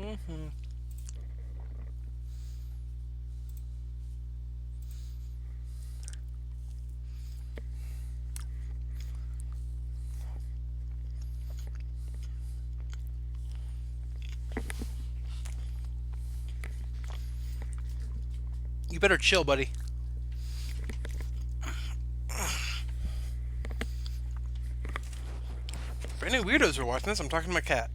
Mm-hmm. You better chill, buddy. For any weirdos who are watching this, I'm talking to my cat.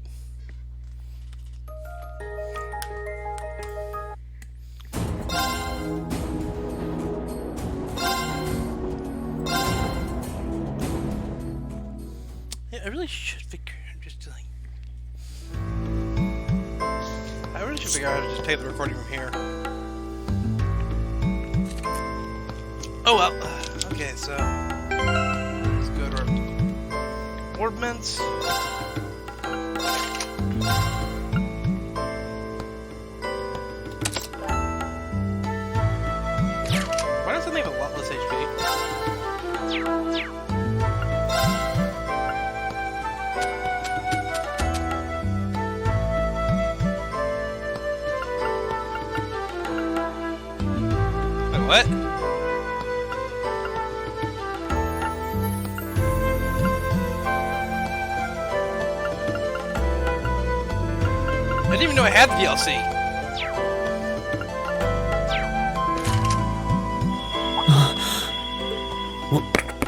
Yeah, I really should figure. I really should figure out how to just take the recording from here. Oh well. Okay, so let's go to our ordnance. Why does something have a lot less HP? Wait, what? I didn't even know I had the DLC.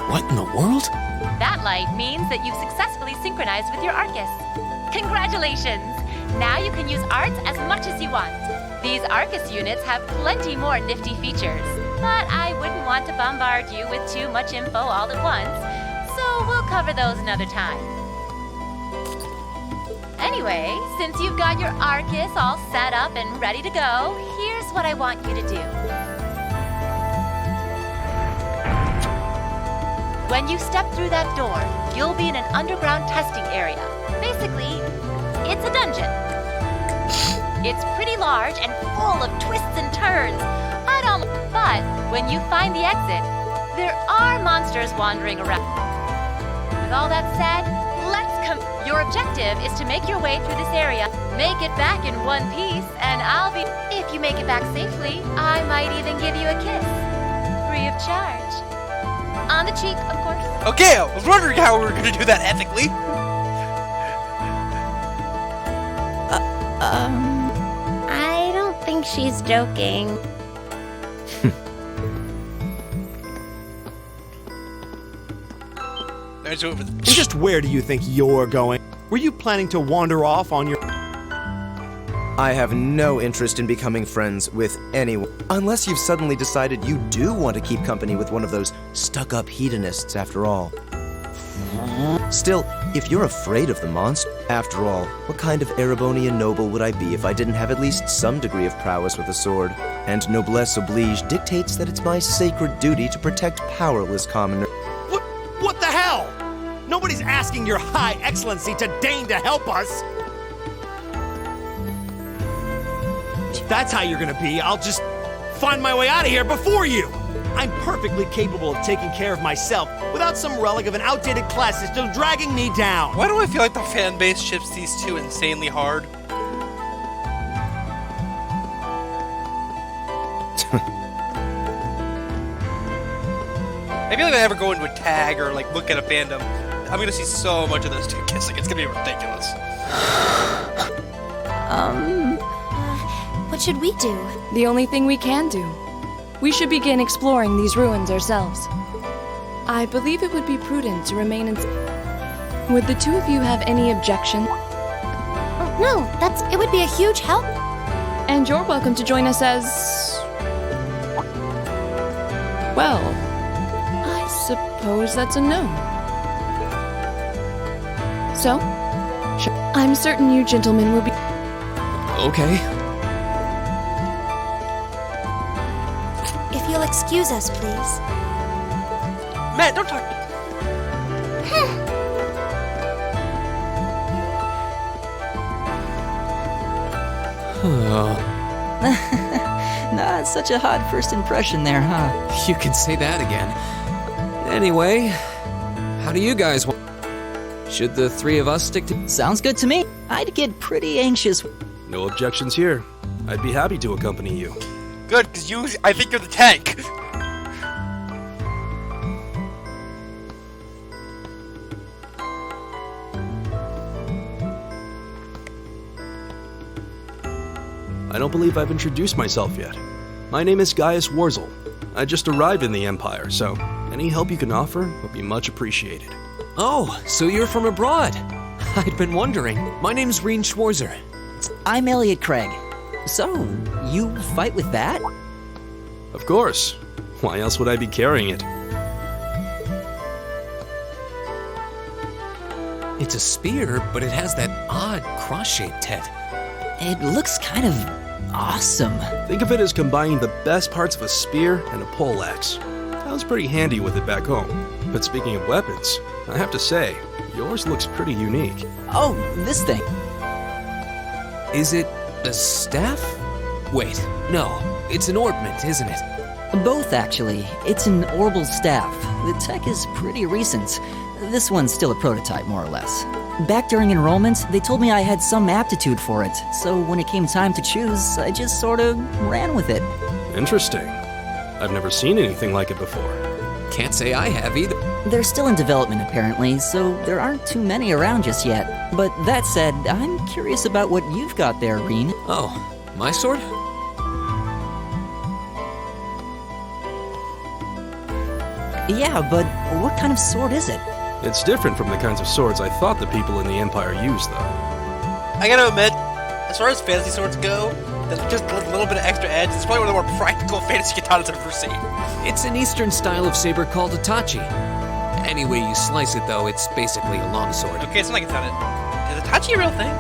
What in the world? That light means that you've successfully synchronized with your Arcus. Congratulations! Now you can use arts as much as you want. These Arcus units have plenty more nifty features, but I wouldn't want to bombard you with too much info all at once, so we'll cover those another time. Anyway, since you've got your Arcus all set up and ready to go, here's what I want you to do. When you step through that door, you'll be in an underground testing area. Basically, it's a dungeon. It's pretty large and full of twists and turns. But when you find the exit, there are monsters wandering around. With all that said, your objective is to make your way through this area, make it back in one piece, and if you make it back safely, I might even give you a kiss. Free of charge. On the cheek, of course. Okay, I was wondering how we were going to do that ethically. I don't think she's joking. There's over the... Just where do you think you're going? Were you planning to wander off on your... I have no interest in becoming friends with anyone, unless you've suddenly decided you do want to keep company with one of those stuck-up hedonists after all. Still, if you're afraid of the monster, after all, what kind of Erebonian noble would I be if I didn't have at least some degree of prowess with a sword? And noblesse oblige dictates that it's my sacred duty to protect powerless commoners. What the hell? Nobody's asking your high excellency to deign to help us! If that's how you're gonna be, I'll just find my way out of here before you! I'm perfectly capable of taking care of myself without some relic of an outdated class system dragging me down! Why do I feel like the fan base ships these two insanely hard? I feel like if I ever go into a tag or like look at a fandom, I'm gonna see so much of those two kissing. It's gonna be ridiculous. What should we do? The only thing we can do. We should begin exploring these ruins ourselves. I believe it would be prudent to remain in... Would the two of you have any objection? Oh, no, it would be a huge help. And you're welcome to join us as... Well, I suppose that's a no. So, I'm certain you gentlemen will be... Okay. If you'll excuse us, please. Matt, don't talk. Not such a hot first impression there, huh? You can say that again. Anyway, how do you guys want? Should the three of us stick to... Sounds good to me. I'd get pretty anxious. No objections here. I'd be happy to accompany you. Good, because I think you're the tank. I don't believe I've introduced myself yet. My name is Gaius Warzel. I just arrived in the Empire, so any help you can offer would be much appreciated. Oh, so you're from abroad. I'd been wondering. My name's Reen Schwarzer. I'm Elliot Craig. So, you fight with that? Of course. Why else would I be carrying it? It's a spear, but it has that odd cross-shaped head. It looks kind of awesome. Think of it as combining the best parts of a spear and a poleaxe. I was pretty handy with it back home. But speaking of weapons, I have to say, yours looks pretty unique. Oh, this thing. Is it a staff? Wait, no. It's an ornament, isn't it? Both, actually. It's an orbital staff. The tech is pretty recent. This one's still a prototype, more or less. Back during enrollment, they told me I had some aptitude for it, so when it came time to choose, I just sort of ran with it. Interesting. I've never seen anything like it before. Can't say I have either. They're still in development, apparently, so there aren't too many around just yet. But that said, I'm curious about what you've got there, Reen. Oh, my sword? Yeah, but what kind of sword is it? It's different from the kinds of swords I thought the people in the Empire used, though. I gotta admit, as far as fantasy swords go, just a little bit of extra edge, it's probably one of the more practical fantasy katanas I've ever seen. It's an Eastern style of saber called a tachi. Any way you slice it, though, it's basically a longsword. Okay, it's not like it's on it. Is a tachi a real thing?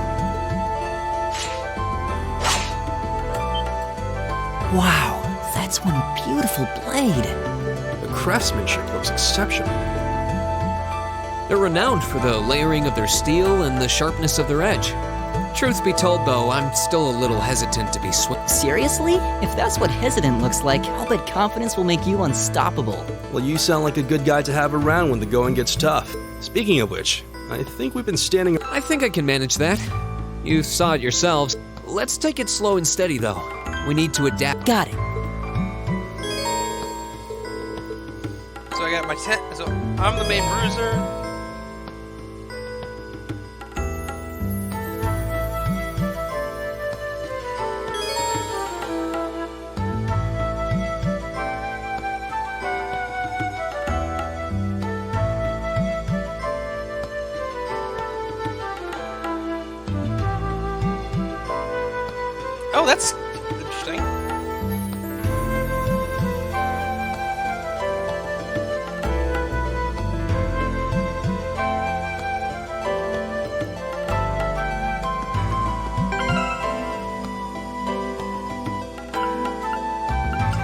Wow, that's one beautiful blade. The craftsmanship looks exceptional. They're renowned for the layering of their steel and the sharpness of their edge. Truth be told, though, I'm still a little hesitant to be Seriously? If that's what hesitant looks like, I'll bet confidence will make you unstoppable. Well, you sound like a good guy to have around when the going gets tough. Speaking of which, I think we've been standing... I think I can manage that. You saw it yourselves. Let's take it slow and steady, though. We need to adapt. Got it. So I got my so I'm the main bruiser. Oh, that's interesting. Okay,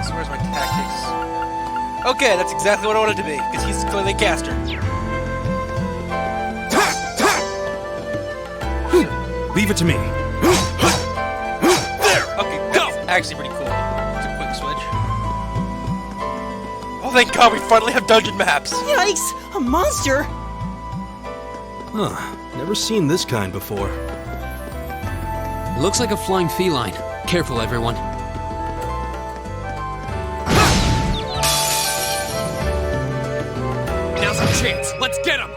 so where's my tactics? Okay, that's exactly what I wanted to be, because he's clearly a caster. Leave it to me. Actually pretty cool. It's a quick switch. Oh, thank God, we finally have dungeon maps! Yikes! A monster! Huh. Never seen this kind before. It looks like a flying feline. Careful, everyone. Now's our chance. Let's get him!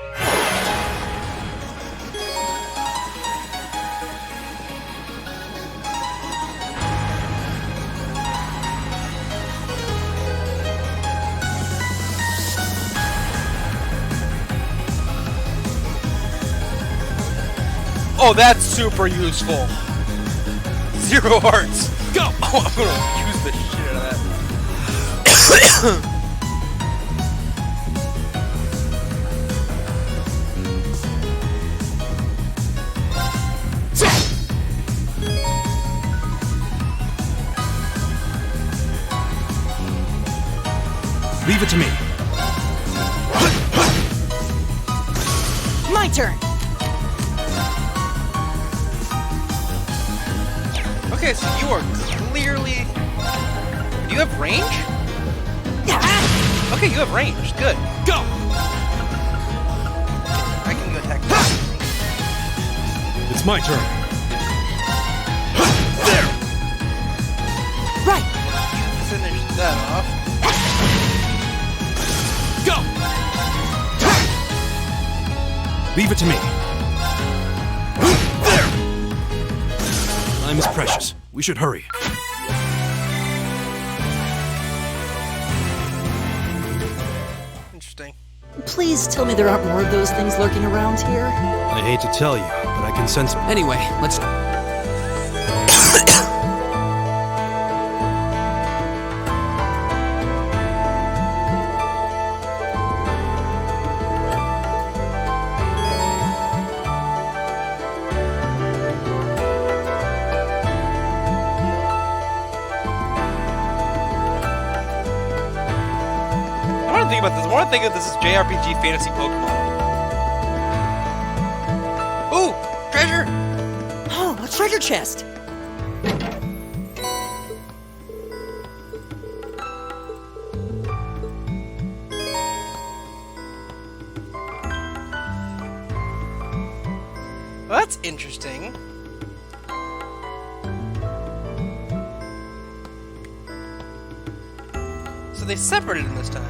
Oh, that's super useful. 0 hearts. Go! Oh, I'm gonna use the shit out of that. Leave it to me. My turn! Okay, so you are clearly... Do you have range? Okay, you have range. Good. Go! I can go attack. It's my turn. Leave it to me. There! Time is precious. We should hurry. Interesting. Please tell me there aren't more of those things lurking around here. I hate to tell you, but I can sense them. Anyway, let's. Think about this. The more I think of this is JRPG fantasy Pokemon. Ooh, treasure! Oh, a treasure chest! Well, that's interesting. So they separated them this time.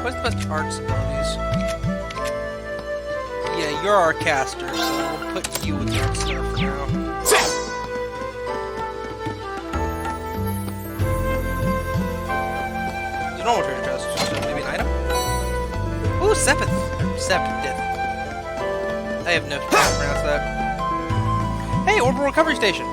What's the best arts abilities? Yeah, you're our caster, so we'll put you with the art stuff for now. There's a normal treasure chest, so maybe an item? Ooh, Sepith! Sepith. I have no clue how to pronounce that. Hey, orbital recovery station!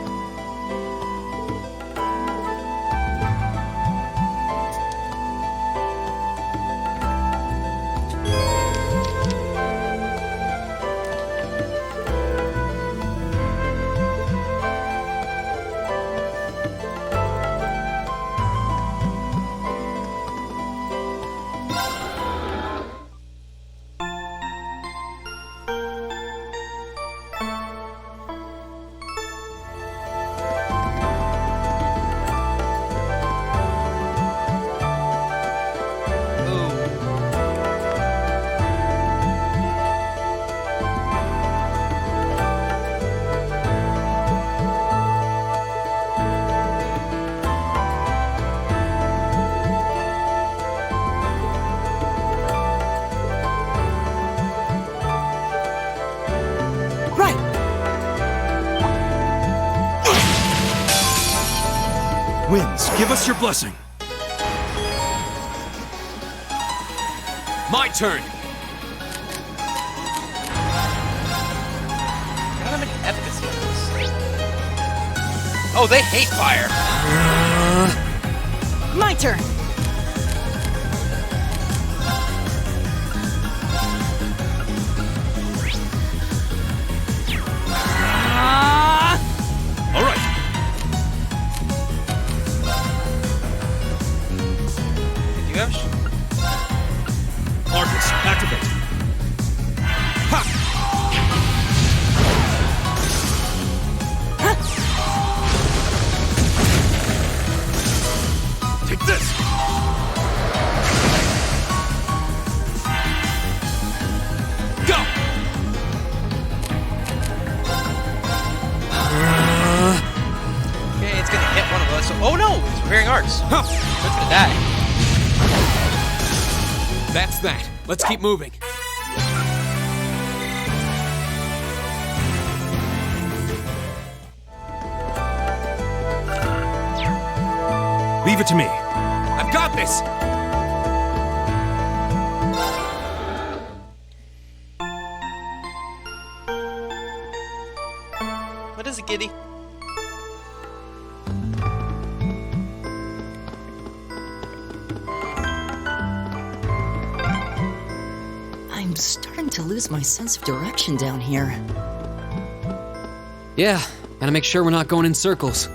Winds, give us your blessing. My turn! I don't have any efficacy on this. Oh, they hate fire! My turn! All right. Did you have Arcus, activate. Take this! Go! Okay, it's gonna hit one of us. Oh no! It's preparing arts. It's gonna die. That's that. Let's keep moving. Leave it to me. I've got this! What is it, Giddy? I'm starting to lose my sense of direction down here. Yeah, gotta make sure we're not going in circles.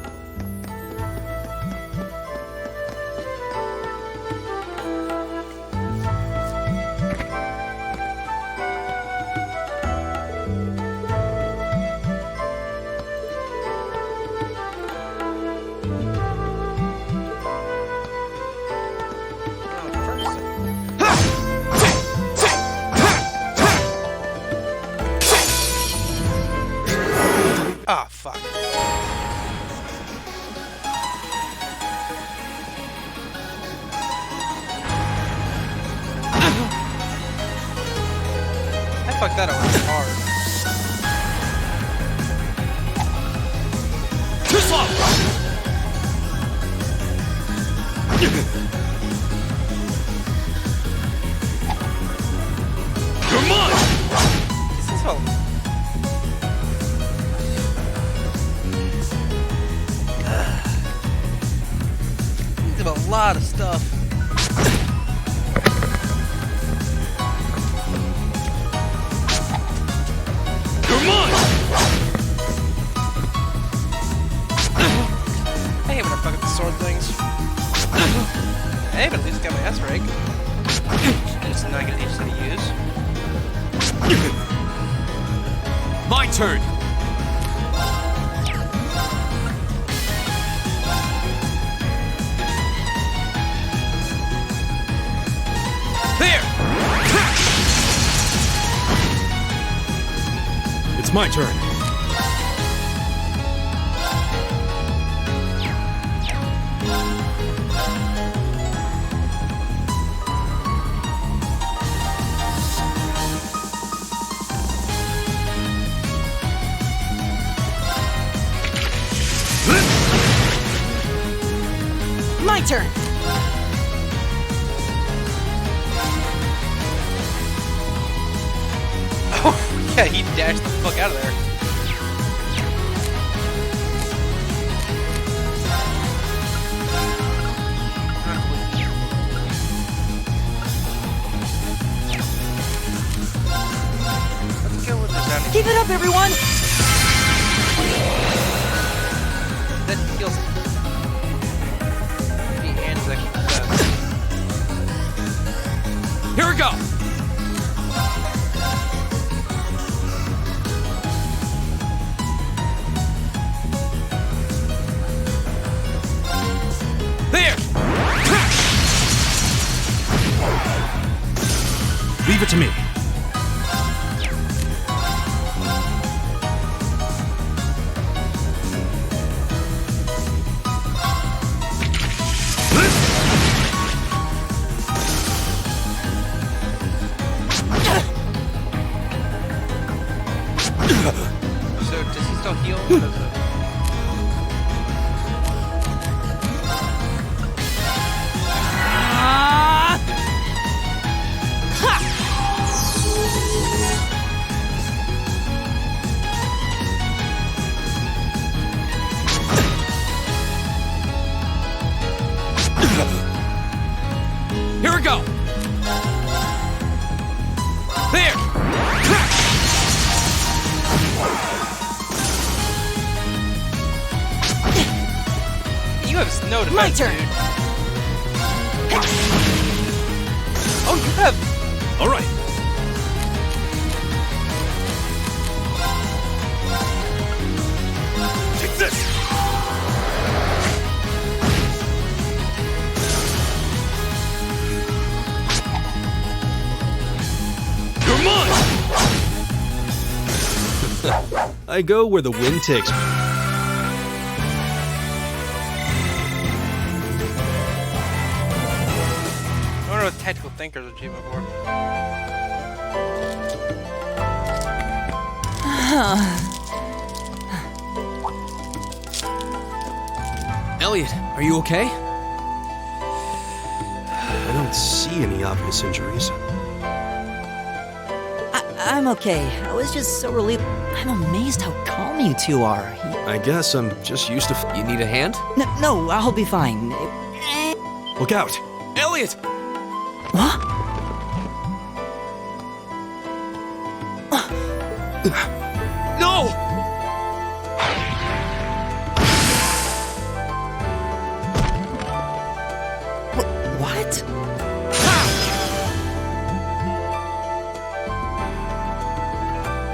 like that, I was hard. Too slow! Come on! This is all. These have a lot of stuff. Come on! I hate when I fuck up the sword things. Hey, but at least I got my S rank. Just not gonna teach them to use. My turn! There! It's my turn. My turn! Oh, yeah, he dashed the fuck out of there. Let's go with the sound. Keep it up, everyone! That feels. The hands actually does. Here we go! There! Leave it to me. So does he still heal? Or does it... Here we go! There! You have no defense, My turn. dude. Oh, you have. All right. Take this! Come on! I go where the wind takes me. I wonder what tactical thinkers are achievement for. Elliot, are you okay? I don't see any obvious injuries. I'm okay. I was just so relieved. I'm amazed how calm you two are. I guess I'm just used to. You need a hand? No, I'll be fine. Look out! Elliot! What? No! What?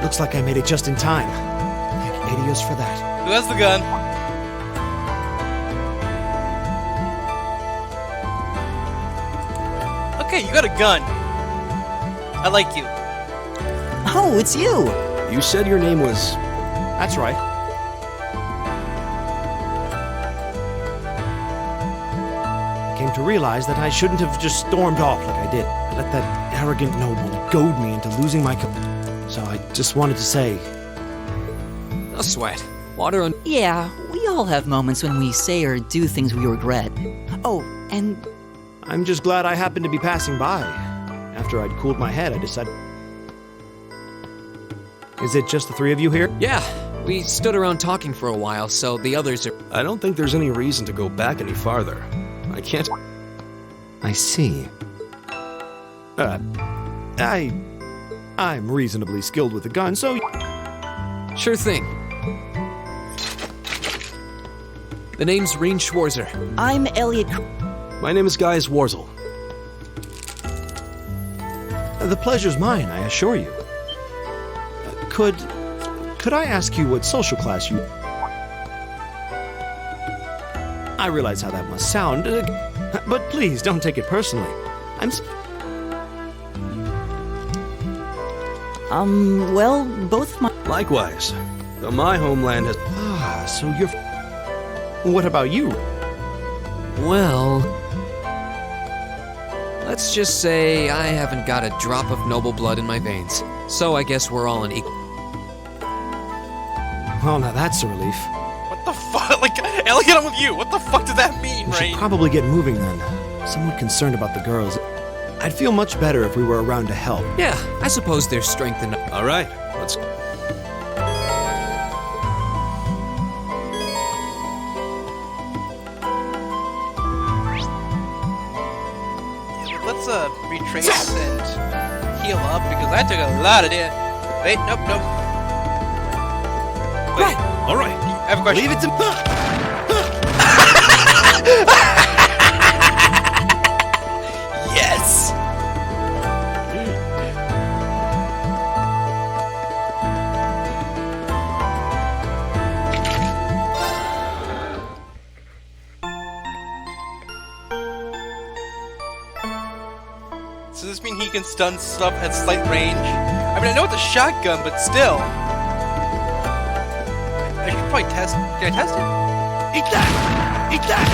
Looks like I made it just in time. Thank Adios for that. Who has the gun? Okay, you got a gun. I like you. Oh, it's you! You said your name was. That's right. I came to realize that I shouldn't have just stormed off like I did. I let that arrogant noble goad me into losing my So I just wanted to say, No sweat. Water on. Yeah, we all have moments when we say or do things we regret. Oh, and I'm just glad I happened to be passing by. After I'd cooled my head, I decided... Is it just the three of you here? Yeah, we stood around talking for a while, so the others are. I don't think there's any reason to go back any farther. I can't. I see. I'm reasonably skilled with a gun, so... Sure thing. The name's Reen Schwarzer. I'm Elliot. My name is Guy Warzel. The pleasure's mine, I assure you. Could I ask you what social class you... I realize how that must sound, but please don't take it personally. Well, both my... Likewise, though my homeland has. Ah, so you're... What about you? Well. Let's just say I haven't got a drop of noble blood in my veins. So I guess we're all an equal. Well, now that's a relief. What the fuck? Like, Elliot, I'm with you. What the fuck did that mean, We should Rain? probably get moving then. Somewhat concerned about the girls. I'd feel much better if we were around to help. Yeah, I suppose there's strength in. All right, let's. Let's retrace and heal up because I took a lot of damage. Wait, nope. Wait, All right. I have a question. Leave it to... Yes. So does this mean he can stun stuff at slight range? I mean, I know it's a shotgun, but still. I should probably test. Can I test it? Eat that! Eat that!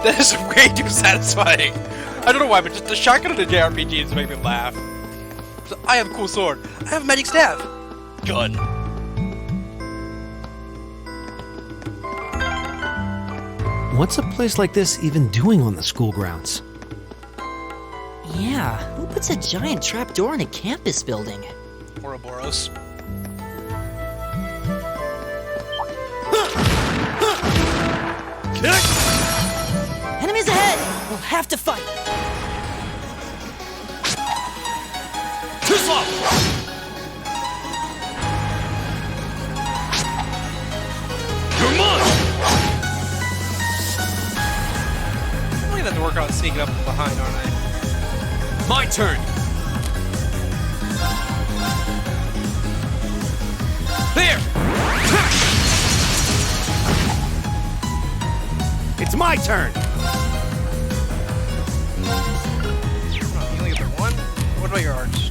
That is way too satisfying. I don't know why, but just the shotgun of the JRPG just make me laugh. So I have a cool sword. I have a magic staff. Gun. What's a place like this even doing on the school grounds? Yeah, who puts a giant trapdoor in a campus building? Ouroboros. Enemies ahead! We'll have to fight! Too slow! Come on! I'm gonna have to work on sneaking up from behind, aren't I? My turn. There. It's my turn! You only get the one? What about your arts?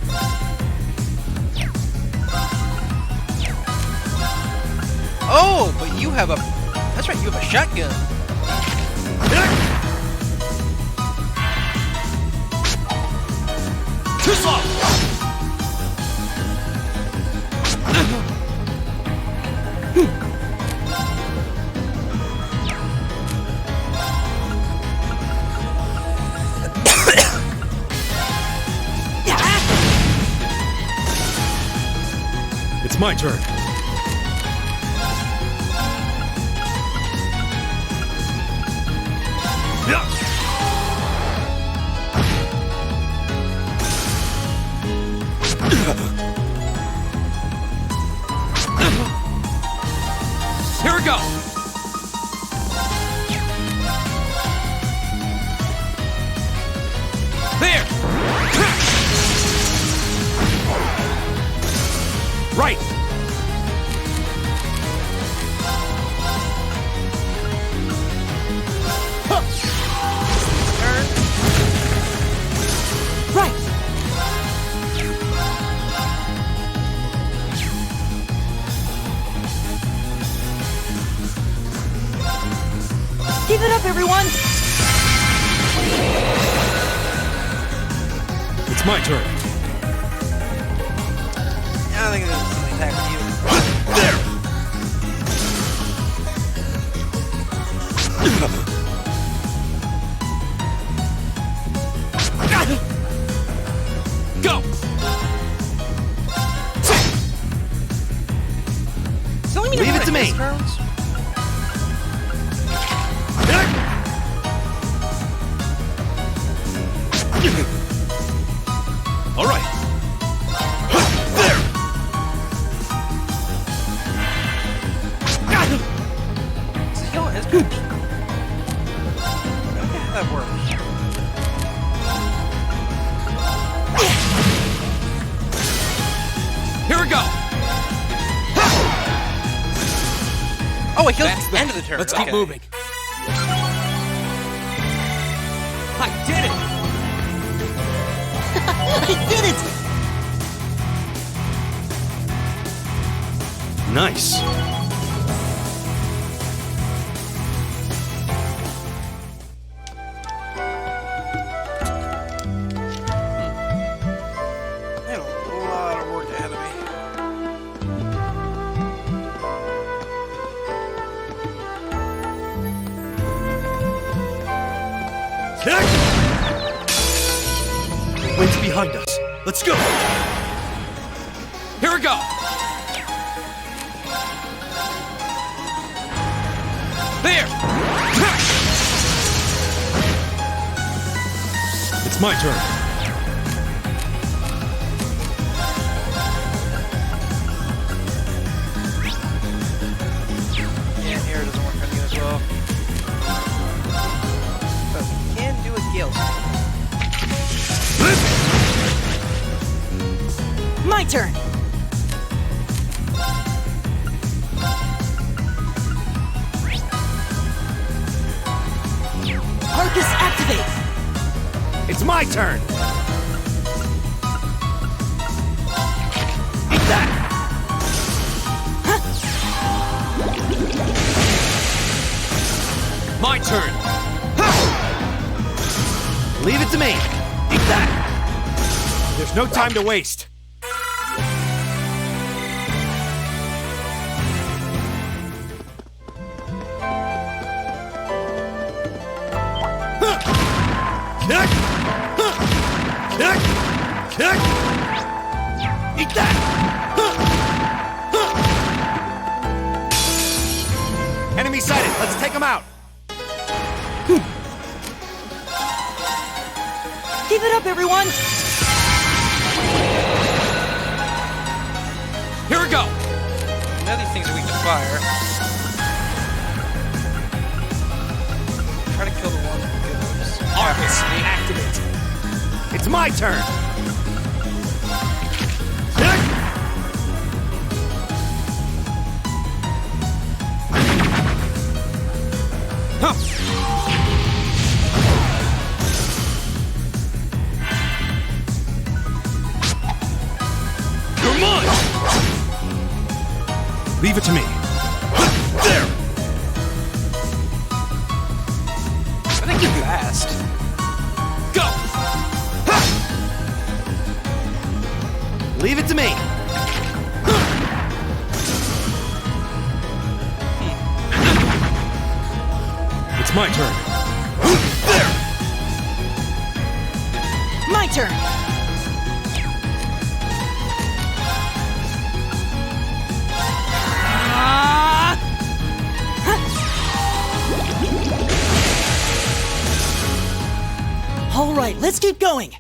Oh, but you have a... That's right, you have a shotgun. Too slow! It's my turn. Here we go. There. Right! Right! Give it up, everyone! It's my turn. think there's something attack with you. There! Go! So let me Leave it to me. Turns? All right. There! This is going, it's good. Okay, that works. Here we go! Oh, it heals That's at the end of the turn. Let's Okay. keep moving. I did it! I did it! Nice. I have a lot of work ahead of me. Wind's behind us. Let's go! Here we go! There! It's my turn. Yeah, here it doesn't work on you as well. But we can do it Gale's. My turn! Arcus activate! It's my turn! Eat that! My turn! Leave it to me! Eat that! There's no time to waste! Kick! Kick! Kick! Eat that! Enemy sighted! Let's take him out! Keep it up, everyone! Here we go! Now these things are weak to fire. Try to kill the one with good moves. Arcus, activate! It's my turn! Kick! Huh. You're mine! Leave it to me. There! I think you're fast. Go! Ha! Leave it to me. It's my turn. There! My turn! All right, let's keep going.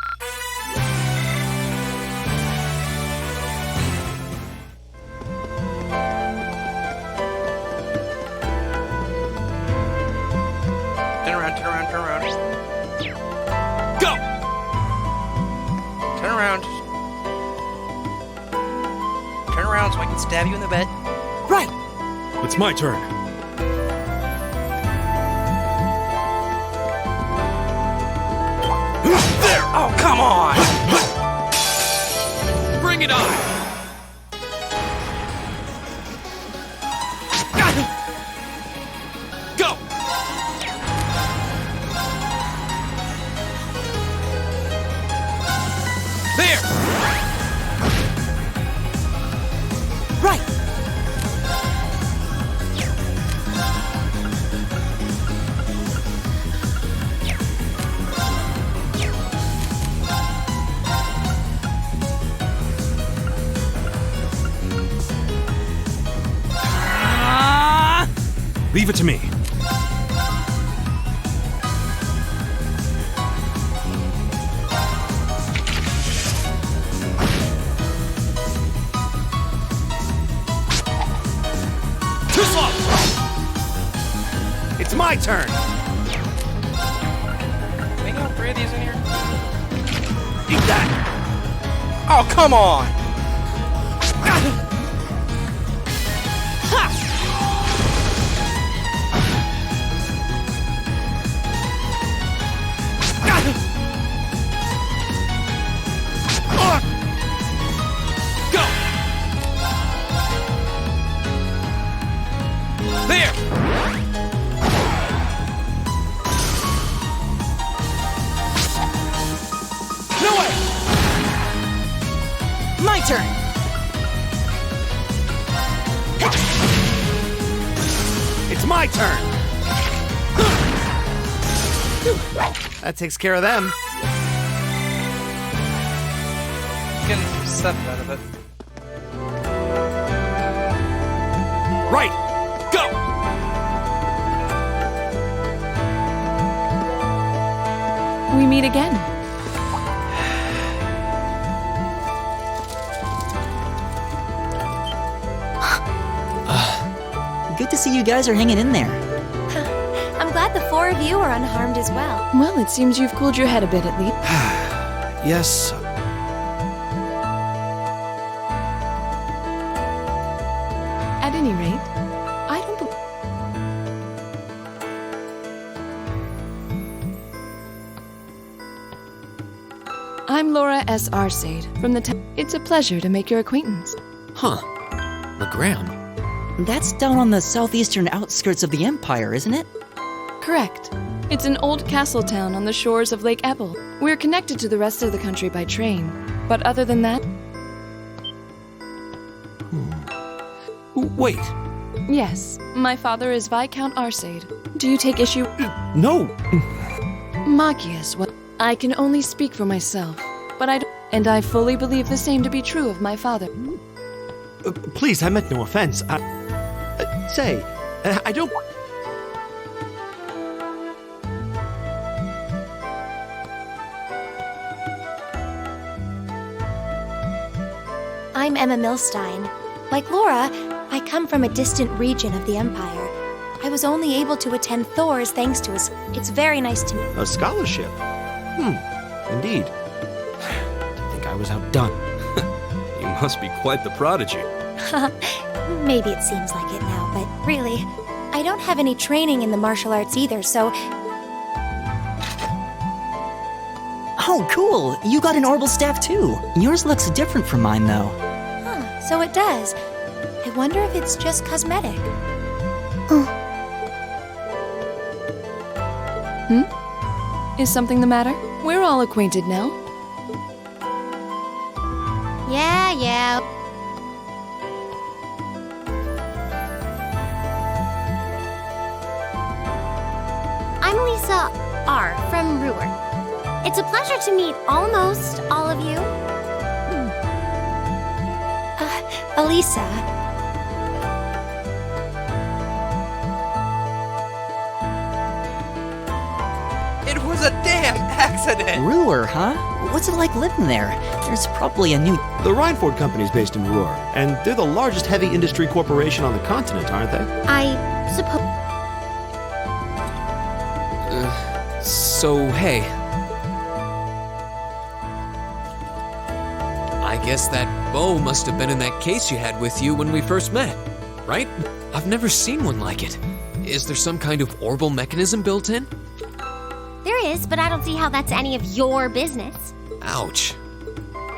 Turn around, turn around, turn around. Go! Turn around. Turn around so I can stab you in the butt. Right. It's my turn. There! Oh, come on! Bring it on! Go! There! Leave it to me. Too slow! It's my turn! We got 3 of these in here? Eat that! Oh, come on! Go! There! No way! My turn! It's my turn! That takes care of them. Getting some stuff out of it. Right! Go! We meet again. Good to see you guys are hanging in there. I'm glad the 4 of you are unharmed as well. Well, it seems you've cooled your head a bit at least. Yes. At any rate, I don't believe... I'm Laura S. Arcade from the It's a pleasure to make your acquaintance. Huh. McGram. That's down on the southeastern outskirts of the Empire, isn't it? Correct. It's an old castle town on the shores of Lake Ebble. We're connected to the rest of the country by train. But other than that, Wait. yes, my father is Viscount Arcade. Do you take issue? No. Machias, well, I can only speak for myself, but I don't, and I fully believe the same to be true of my father. Please, I meant no offense. I don't... I'm Emma Milstein. Like Laura, I come from a distant region of the Empire. I was only able to attend Thor's thanks to his... It's very nice to meet... A scholarship? Indeed. I think I was outdone. You must be quite the prodigy. Maybe it seems like it now, but really, I don't have any training in the martial arts either, so... Oh, cool! You got an orbital staff too. Yours looks different from mine, though. Huh, so it does. I wonder if it's just cosmetic. Is something the matter? We're all acquainted now. Yeah. I'm Lisa R. from Ruhr. It's a pleasure to meet almost all of you. Elisa. It was a damn accident! Ruhr, huh? What's it like living there? There's probably a new... The Reinford Company's based in Ruhr, and they're the largest heavy industry corporation on the continent, aren't they? I suppose. So, hey. I guess that bow must have been in that case you had with you when we first met, right? I've never seen one like it. Is there some kind of orbital mechanism built in? There is, but I don't see how that's any of your business. Ouch.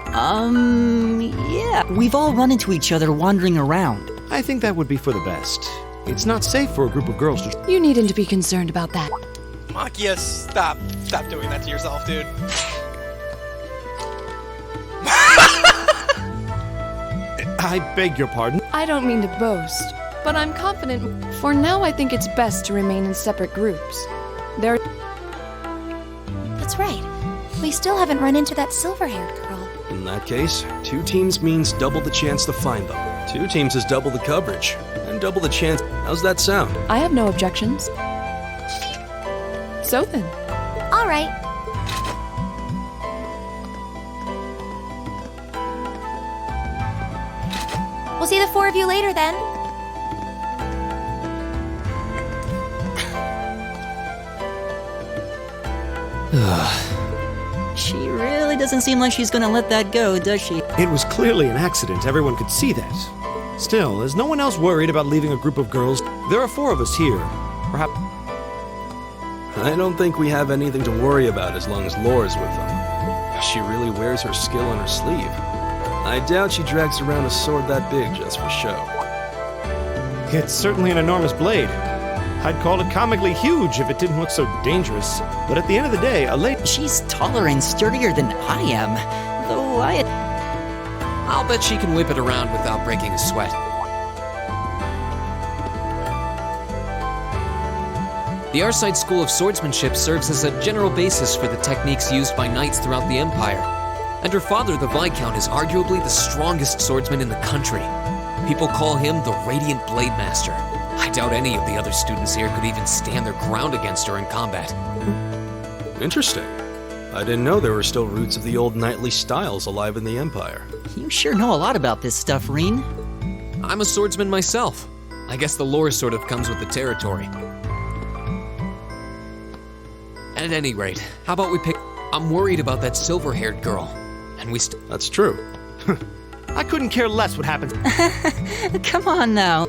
Yeah. We've all run into each other wandering around. I think that would be for the best. It's not safe for a group of girls to... You needn't to be concerned about that. Machias, stop doing that to yourself, dude. I beg your pardon? I don't mean to boast, but I'm confident. For now, I think it's best to remain in separate groups. There. That's right. We still haven't run into that silver-haired girl. In that case, 2 teams means double the chance to find them. 2 teams is double the coverage, and double the chance... How's that sound? I have no objections. So then, All right. We'll see the four of you later then. She really doesn't seem like she's gonna let that go, does she? It was clearly an accident. Everyone could see that. Still, is no one else worried about leaving a group of girls? There are 4 of us here. Perhaps. I don't think we have anything to worry about as long as Laura's with them. She really wears her skill on her sleeve. I doubt she drags around a sword that big just for show. It's certainly an enormous blade. I'd call it comically huge if it didn't look so dangerous. But at the end of the day, a lady. She's taller and sturdier than I am. Though I'll bet she can whip it around without breaking a sweat. The Arside School of Swordsmanship serves as a general basis for the techniques used by knights throughout the Empire. And her father, the Viscount, is arguably the strongest swordsman in the country. People call him the Radiant Blade Master. I doubt any of the other students here could even stand their ground against her in combat. Interesting. I didn't know there were still roots of the old knightly styles alive in the Empire. you sure know a lot about this stuff, Reen. I'm a swordsman myself. I guess the lore sort of comes with the territory. At any rate, how about we pick... I'm worried about that silver-haired girl. And we That's true. I couldn't care less what happens. Come on now.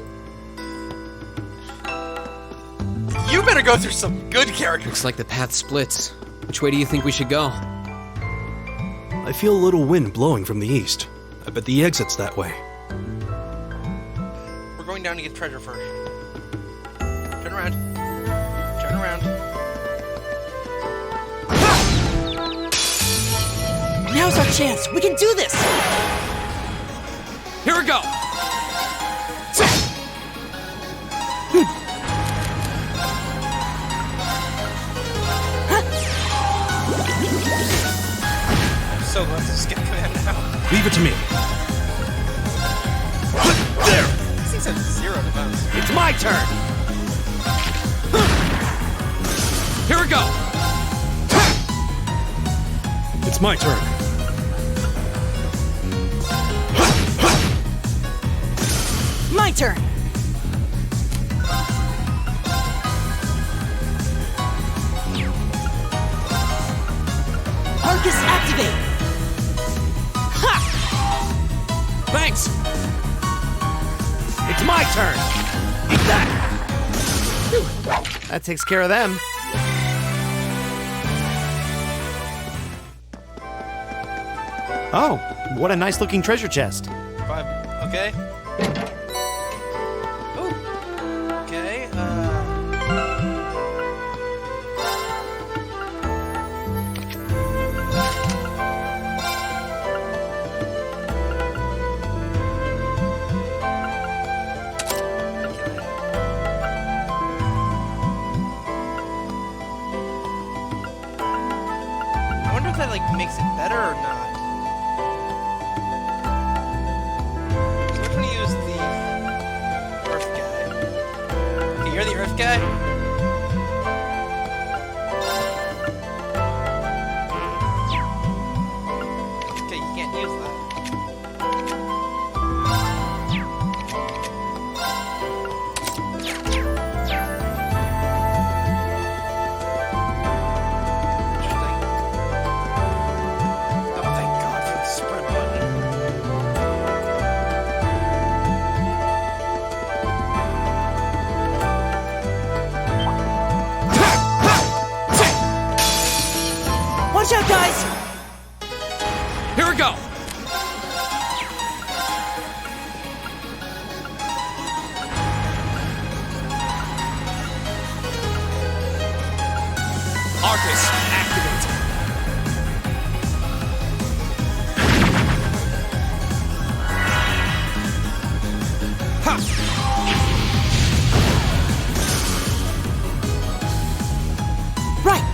You better go through some good characters. Looks like the path splits. Which way do you think we should go? I feel a little wind blowing from the east. I bet the exit's that way. We're going down to get treasure first. Turn around. Turn around. Now's our chance. We can do this. Here we go! I'm so glad to skip command now. Leave it to me. There! These things have 0 defense. It's my turn! Here we go! It's my turn. My turn. Arcus activate. Ha! Thanks! It's my turn. Eat that. That takes care of them. Oh, what a nice looking treasure chest. 5. Okay. Ooh. Okay. I wonder if that like makes it better or not. You're the Earth guy? Okay, you can't use that. Interesting. Oh, thank God for the sprint button. Watch out, guys! Here we go! Arcus, activate! Ha! Right!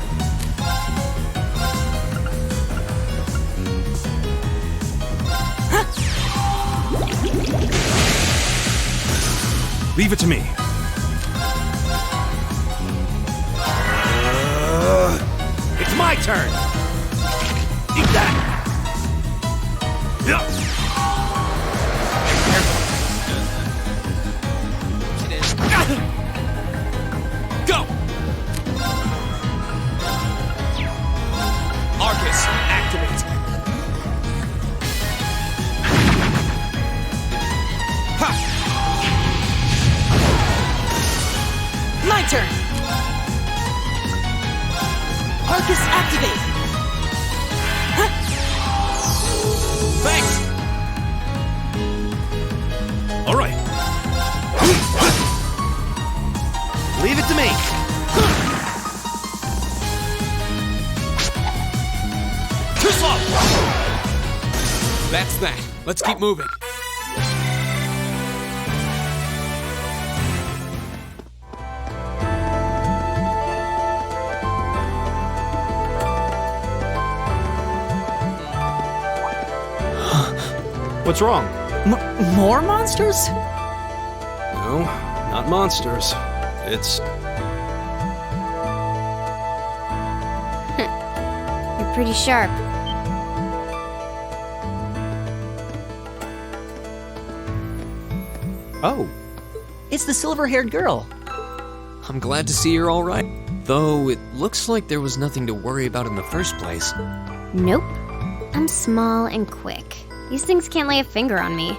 Leave it to me. turn. Eat that. Yeah. It is. Go. Arcus, activate. Ha. My turn! Arcus, activate! Thanks. All right. Leave it to me. Too slow. That's that. Let's keep moving. What's wrong? More monsters? No, not monsters. It's... You're pretty sharp. Oh. It's the silver-haired girl. I'm glad to see you're all right. Though it looks like there was nothing to worry about in the first place. Nope. I'm small and quick. These things can't lay a finger on me.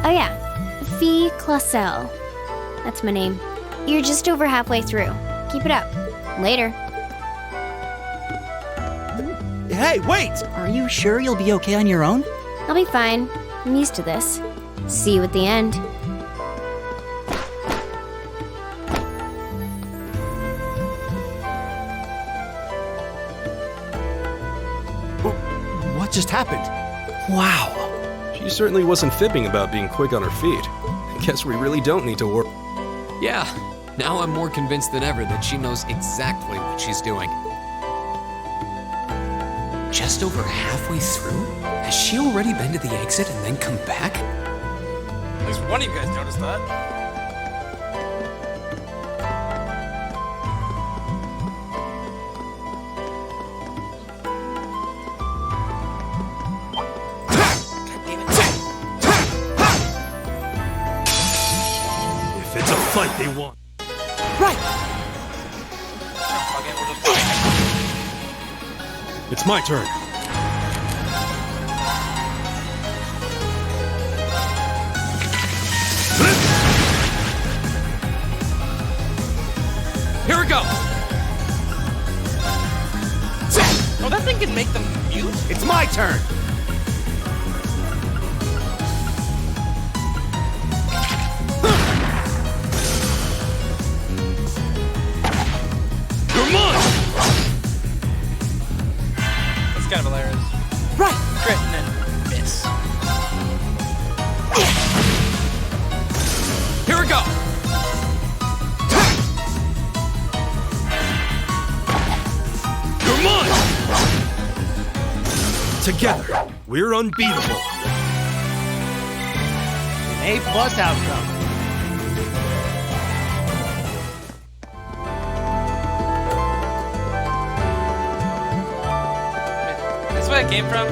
Oh yeah, Fee Clausel. That's my name. You're just over halfway through. Keep it up. Later. Hey, wait! Are you sure you'll be okay on your own? I'll be fine. I'm used to this. See you at the end. What just happened? Wow. She certainly wasn't fibbing about being quick on her feet. I guess we really don't need to worry. Yeah, now I'm more convinced than ever that she knows exactly what she's doing. Just over halfway through? Has she already been to the exit and then come back? At least one of you guys noticed that. If it's a fight they want. Right! Fuck it, we're just fighting. It's my turn. Here we go! Oh, that thing can make them mute? It's my turn. You're mine! That's kind of hilarious. Right! Crit and then miss. Here we go! You're mine! Together, we're unbeatable. An A+ outcome. This is where it came from?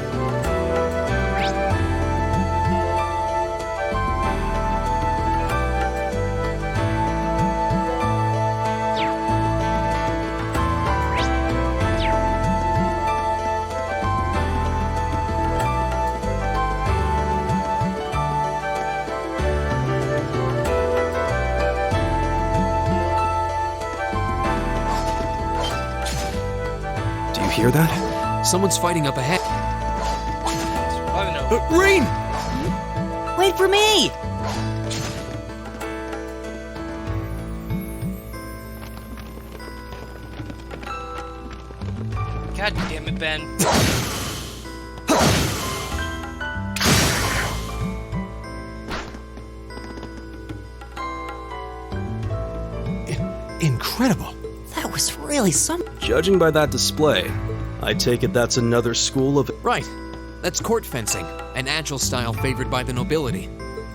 Do you hear that? Someone's fighting up ahead. I don't know. Rain! Wait for me! God damn it, Ben. Incredible. That was really something. Judging by that display, I take it that's another school of... Right. That's court fencing, an agile style favored by the nobility.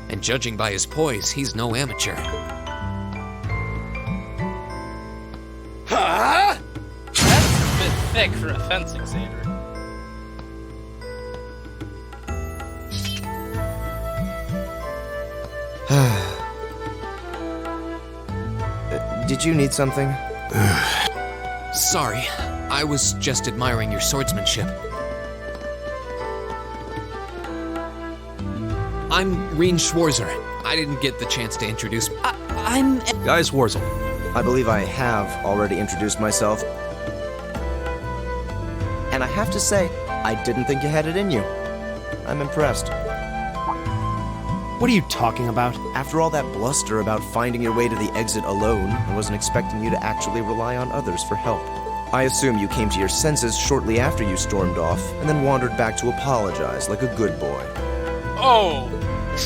And judging by his poise, he's no amateur. thick for a fencing satyr. Did you need something? Sorry, I was just admiring your swordsmanship. I'm Reen Schwarzer. I didn't get the chance to introduce. I'm. Guy Schwarzel. I believe I have already introduced myself. And I have to say, I didn't think you had it in you. I'm impressed. What are you talking about? After all that bluster about finding your way to the exit alone, I wasn't expecting you to actually rely on others for help. I assume you came to your senses shortly after you stormed off, and then wandered back to apologize like a good boy. Oh!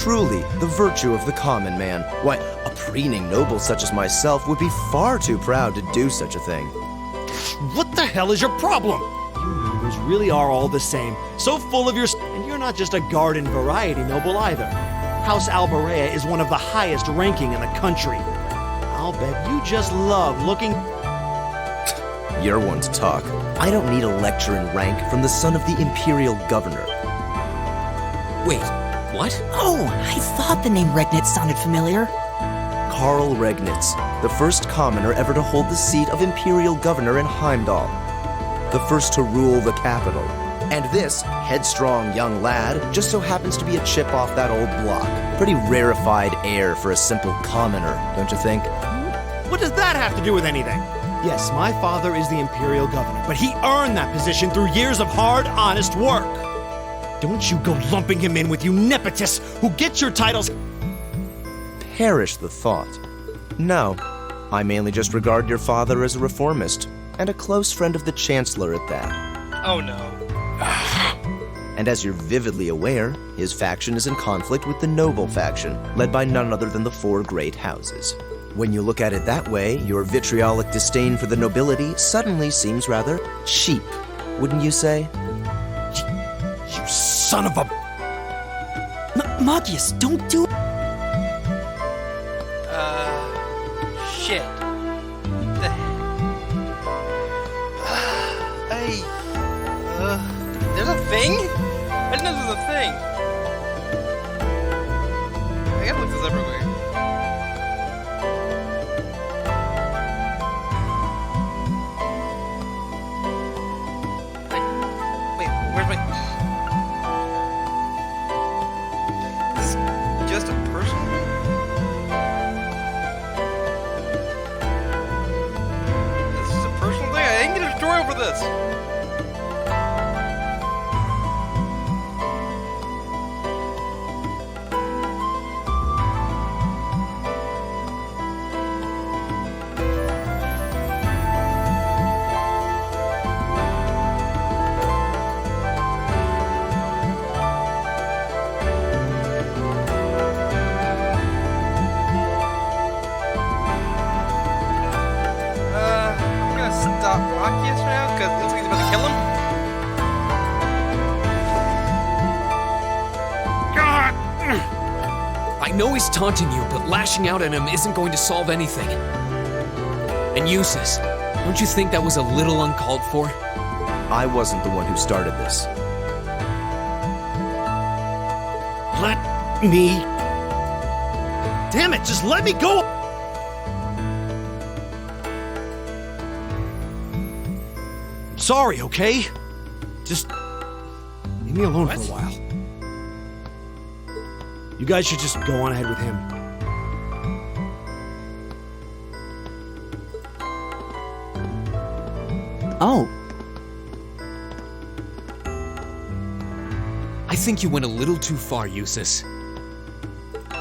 Truly, the virtue of the common man. Why, a preening noble such as myself would be far too proud to do such a thing. What the hell is your problem? You nobles really are all the same. So full of your... And you're not just a garden variety noble either. House Alborea is one of the highest ranking in the country. I'll bet you just love looking... You're one to talk. I don't need a lecture in rank from the son of the Imperial Governor. Wait, what? Oh, I thought the name Regnitz sounded familiar. Karl Regnitz, the first commoner ever to hold the seat of Imperial Governor in Heimdall. The first to rule the capital. And this headstrong young lad just so happens to be a chip off that old block. Pretty rarefied air for a simple commoner, don't you think? What does that have to do with anything? Yes, my father is the Imperial Governor, but he earned that position through years of hard, honest work. Don't you go lumping him in with you nepotists who get your titles. Perish the thought. No, I mainly just regard your father as a reformist, and a close friend of the Chancellor at that. Oh no. And as you're vividly aware, his faction is in conflict with the noble faction, led by none other than the four great houses. When you look at it that way, your vitriolic disdain for the nobility suddenly seems rather cheap, wouldn't you say? You son of a... Magius, don't do... Shit. There's a thing? I didn't know there was a thing. I gotta look this up real quick. Wait, where's my... Is this just a personal thing? This is a personal thing? I didn't get a tutorial for this. I know he's taunting you, but lashing out at him isn't going to solve anything. And Eustace, don't you think that was a little uncalled for? I wasn't the one who started this. Let me... Damn it, just let me go! Sorry, okay? Just... leave me alone for a while. You guys should just go on ahead with him. Oh. I think you went a little too far, Eustace.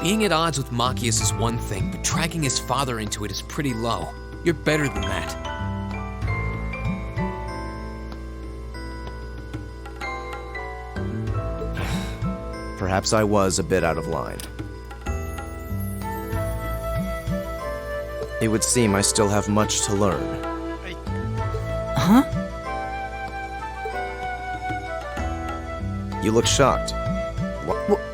Being at odds with Machias is one thing, but dragging his father into it is pretty low. You're better than that. Perhaps I was a bit out of line. It would seem I still have much to learn. Huh? You look shocked.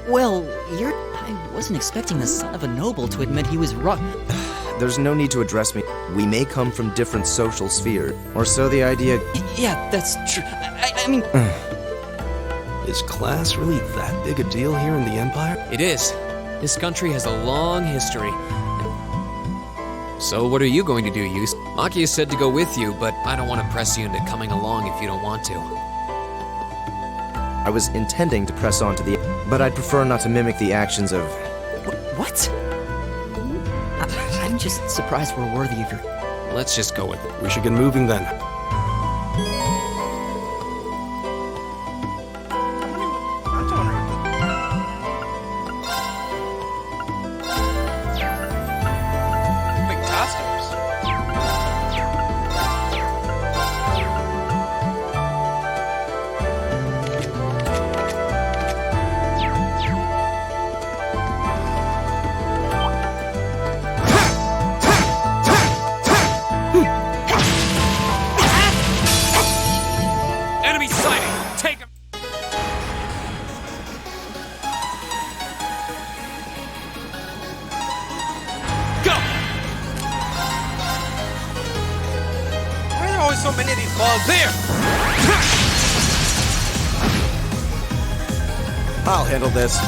Well, you're... I wasn't expecting the son of a noble to admit he was wrong. there's no need to address me. We may come from different social spheres, or so the idea. Yeah, that's true. I mean... Is class really that big a deal here in the Empire? It is. This country has a long history. So what are you going to do, Yus? Makia said to go with you, but I don't want to press you into coming along if you don't want to. I was intending to press on to the, but I'd prefer not to mimic the actions of. What? I'm just surprised we're worthy of your... Let's just go with it. We should get moving then. Big costumes. Enemy sighting! Take him! Go! Why are there always so many of these bugs? There! I'll handle this.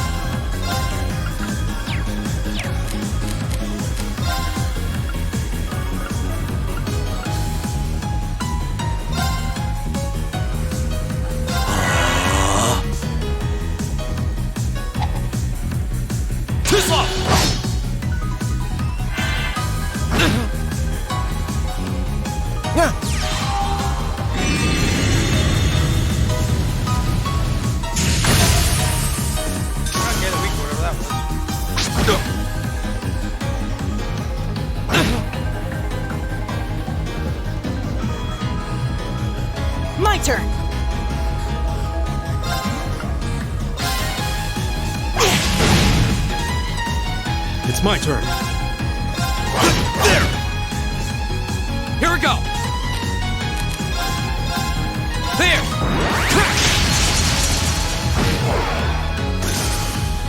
Too slow! Okay, the weak whatever that was. My turn! It's my turn. There! Here we go! There!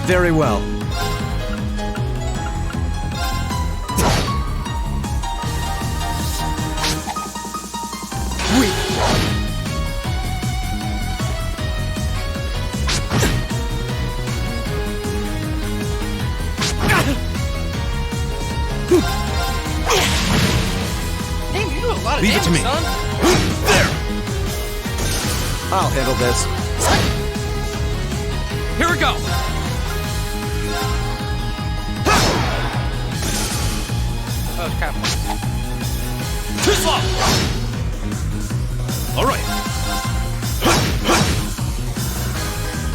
Very well. Damn, you do a lot of Leave it to damage, me. son. I'll handle this. Here we go! That was kind of fun. Too slow! All right.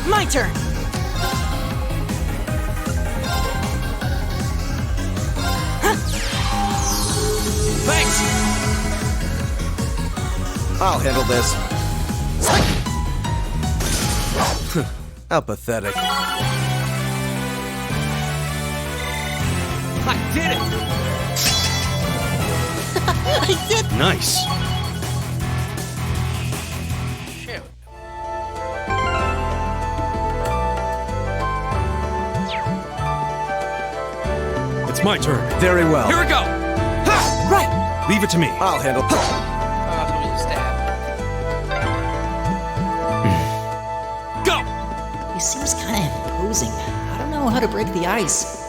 My turn! Thanks! I'll handle this. How pathetic. I did it! Nice. Shoot. It's my turn. Very well. Here we go! Right! Leave it to me. I'll handle. Oh, that's what you stab. Go! He seems kind of imposing. I don't know how to break the ice.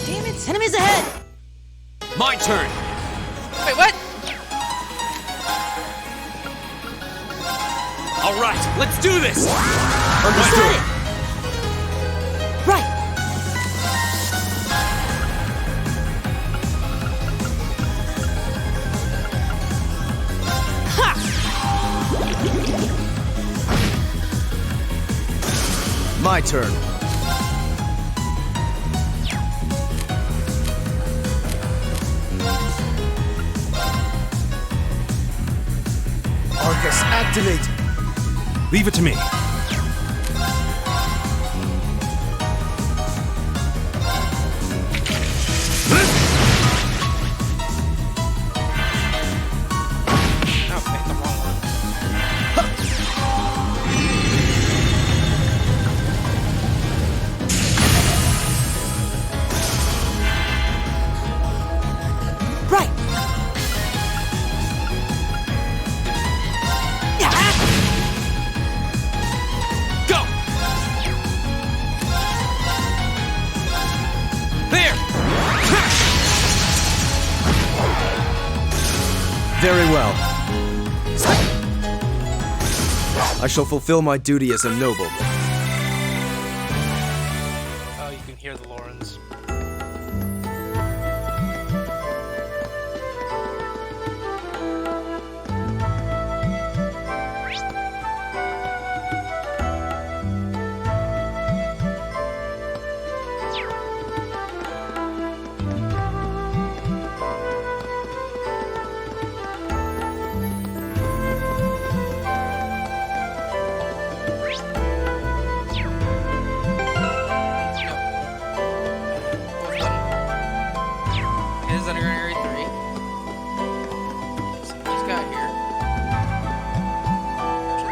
Damn it! Enemies ahead! My turn! Wait, what? All right, let's do this! Understood! Right! Ha! My turn. Arcus, activate. Leave it to me. Very well. I shall fulfill my duty as a noble. Oh, you can hear the Lorens. Is Underground Area 3. So we just got here.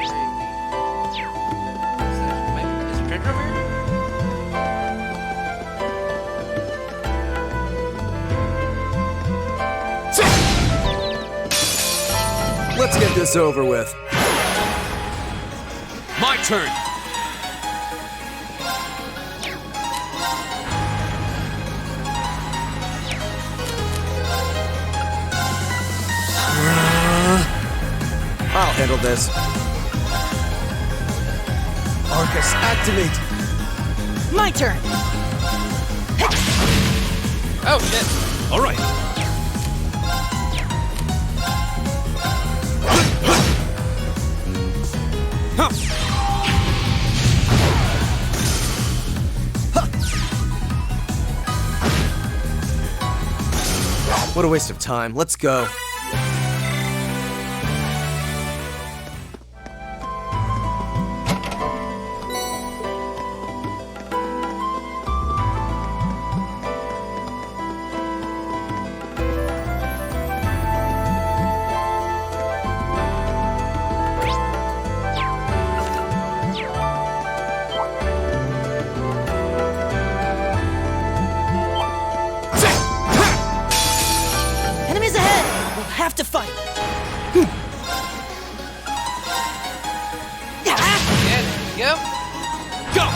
Is there treasure over here? Let's get this over with. My turn! I'll handle this. Arcus, activate! My turn! Oh, shit. All right. What a waste of time. Let's go. Enemies ahead! We'll have to fight! Yeah, there we go. Go!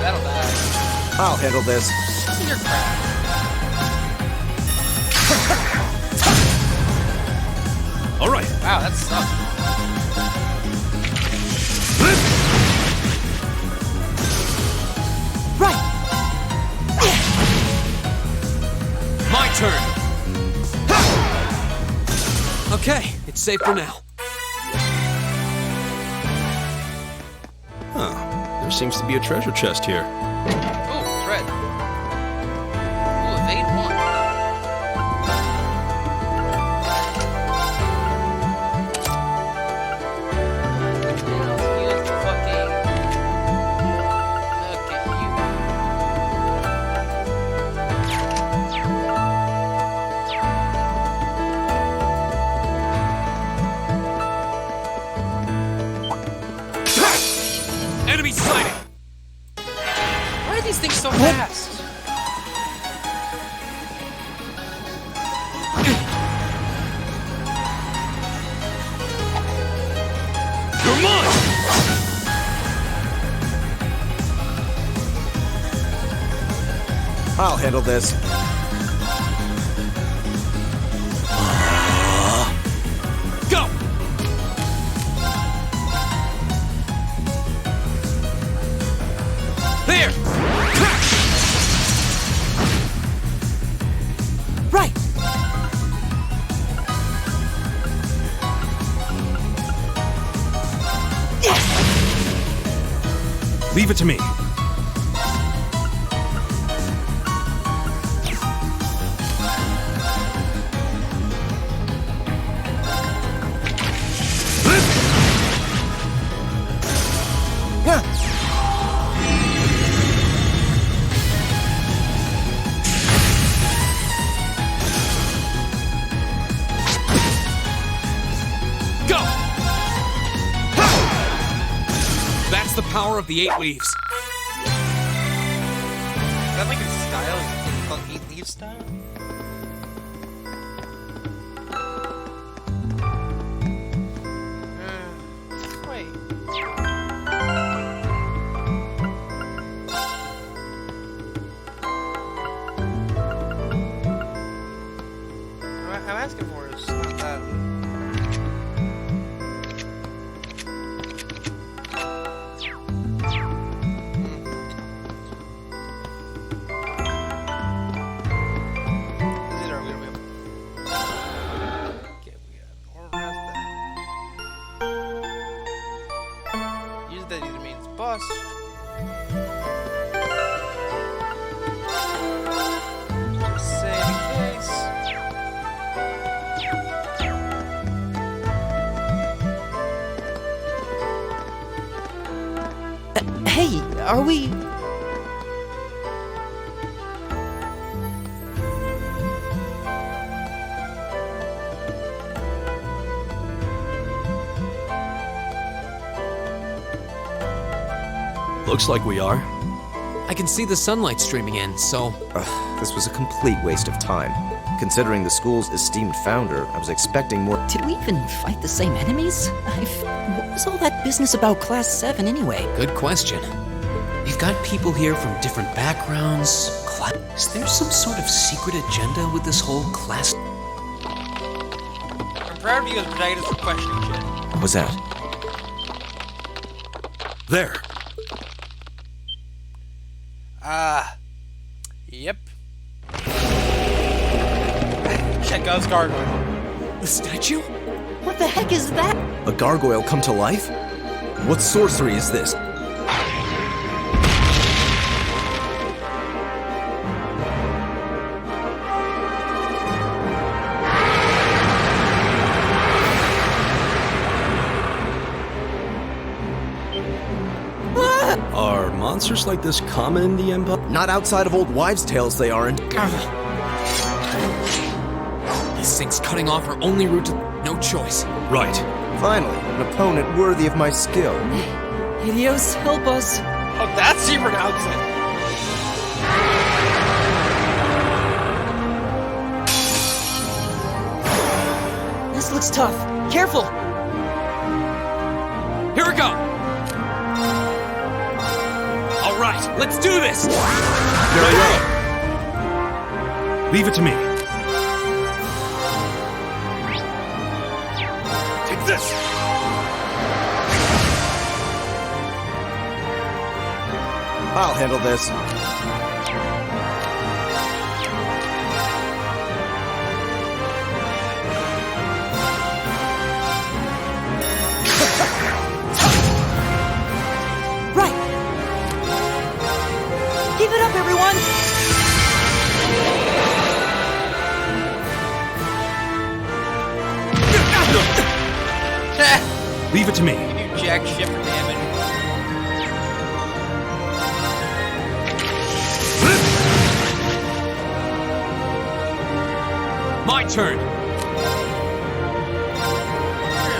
That'll die. I'll handle this. Your crap. All right. Wow, that sucked. Right! My turn! Okay, it's safe for now. Huh. There seems to be a treasure chest here. Ooh, thread. Ooh, evade 1. Use the fucking... Look at you. Enemy sighted! Why are these things so fast? You're mine! I'll handle this. Go! There! Right! Leave it to me. Go! That's the power of the 8 leaves. Is that like a style? Is it called 8 leaf style? Wait. Usually that either means bust. Just save in case. Hey, are we... Looks like we are. I can see the sunlight streaming in, so This was a complete waste of time. Considering the school's esteemed founder, I was expecting more. Did we even fight the same enemies? What was all that business about Class 7 anyway? good question. You've got people here from different backgrounds. Is there some sort of secret agenda with this whole class? I'm proud of you as protagonists for questioning shit. What was that? There. Yep. Check out gargoyle. The statue? What the heck is that? A gargoyle come to life? What sorcery is this? Are monsters like this common in the Empire? Not outside of old wives' tales, they aren't. This thing's cutting off our only route to... No choice. Right. Finally, an opponent worthy of my skill. Idios, help us. Oh, that's how you pronounce it. This looks tough. Careful! Here we go! All right, let's do this! Here I go. Leave it to me. Take this! I'll handle this. Right! Keep it up, everyone! Leave it to me. You do jack shit for damage. My turn!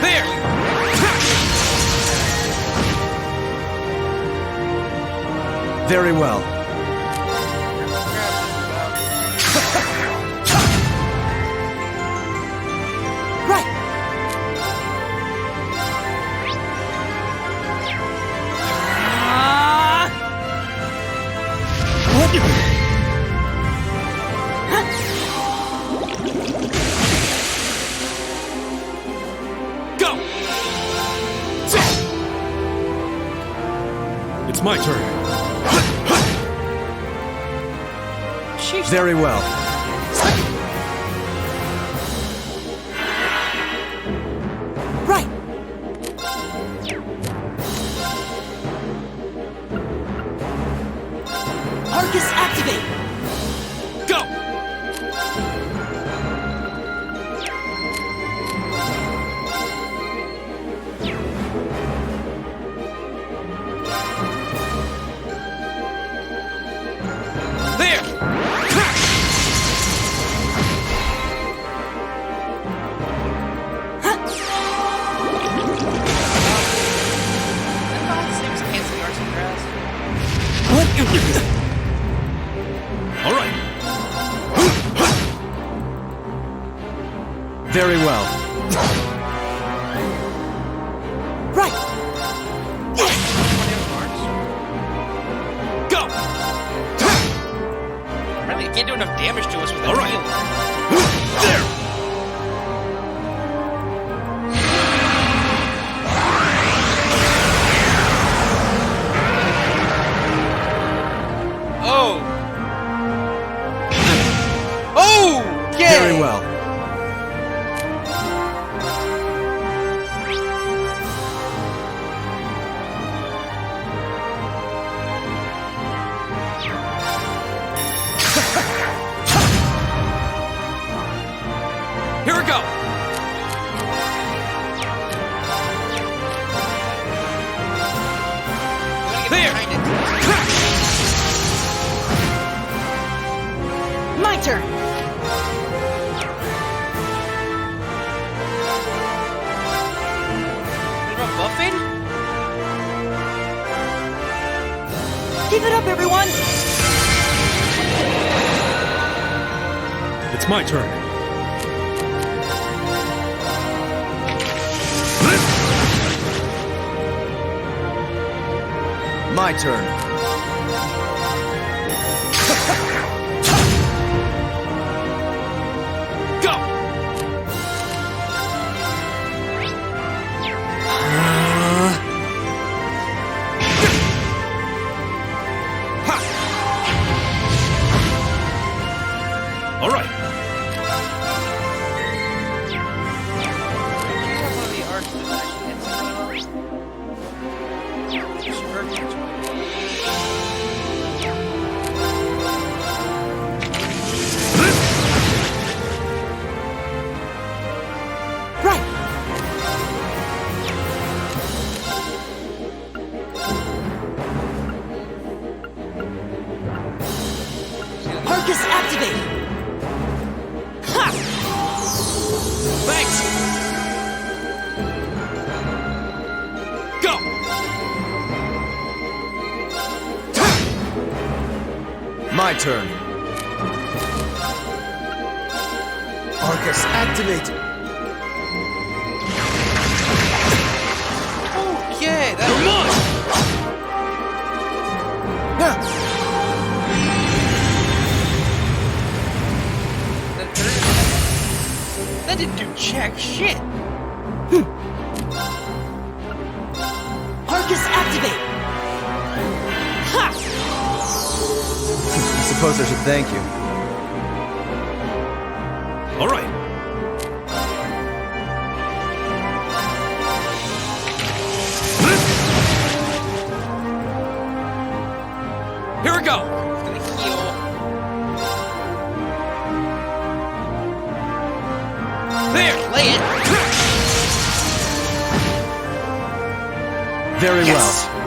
There! Very well. Right! Go! It's my turn. Very well. Right! Arcus activate! Go! There! All right. Very well. Right! Go! Really, you can't do enough damage to us with that All right. heal. There. Oh! Oh! Yay! Very well. Keep it up, everyone! It's my turn. My turn. Go! All right. One of the arcs that actually hits Right! Arcus activate! Ha! Thanks! Go! My turn. Arcus, activate! Okay, that Come on! that didn't do jack shit. Arcus activate! Ha! I suppose I should thank you. All right. Here we go! Gonna heal. There! Lay it. Very Yes. well.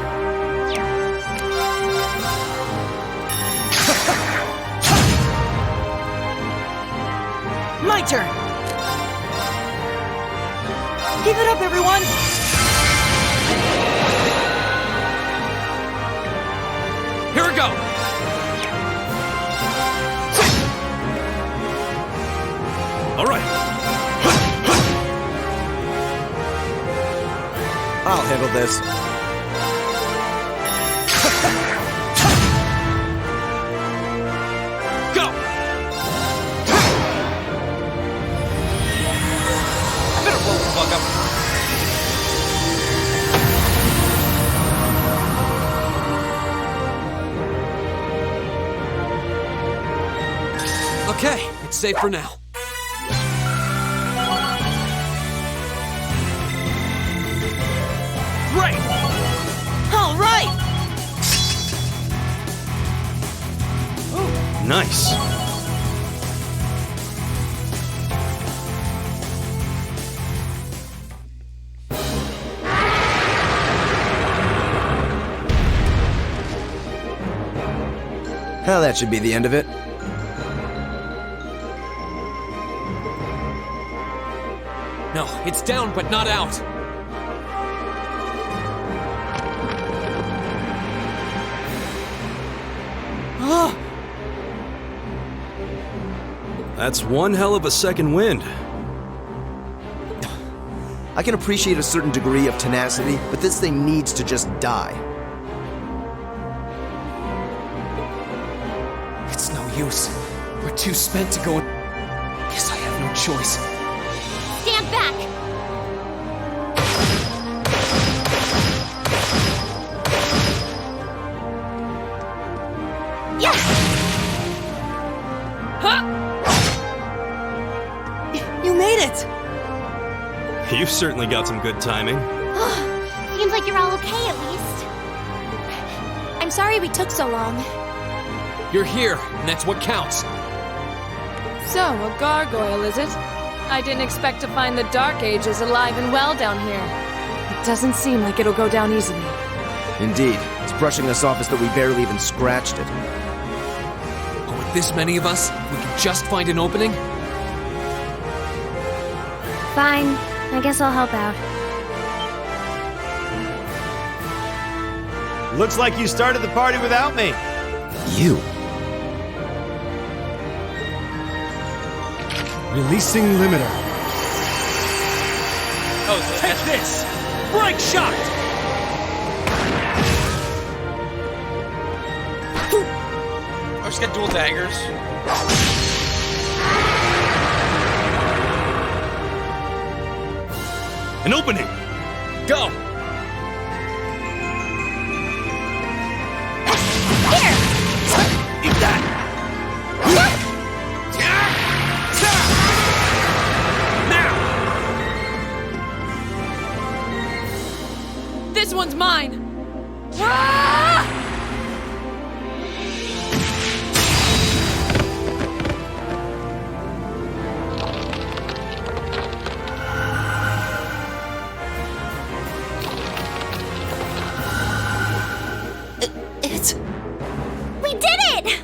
My turn! Keep it up, everyone! Here we go! All right. I'll handle this. Go! I better roll the fuck up. Okay, it's safe for now. Right! All right! Nice. Well, that should be the end of it. No, it's down but not out. Oh, That's one hell of a second wind. I can appreciate a certain degree of tenacity, but this thing needs to just die. It's no use. We're too spent to go. Guess I have no choice. Stand back! Yes! you made it! You've certainly got some good timing. Seems like you're all okay at least. I'm sorry we took so long. You're here, and that's what counts. So, a gargoyle, is it? I didn't expect to find the Dark Ages alive and well down here. It doesn't seem like it'll go down easily. Indeed, it's brushing us off as though we barely even scratched it. But with this many of us, we can just find an opening. Fine. I guess I'll help out. Looks like you started the party without me. You. Releasing limiter. Oh, Take this! Break shot! I just got dual daggers. An opening! Go! Eat that! Now! This one's mine! Ah! It's. We did it!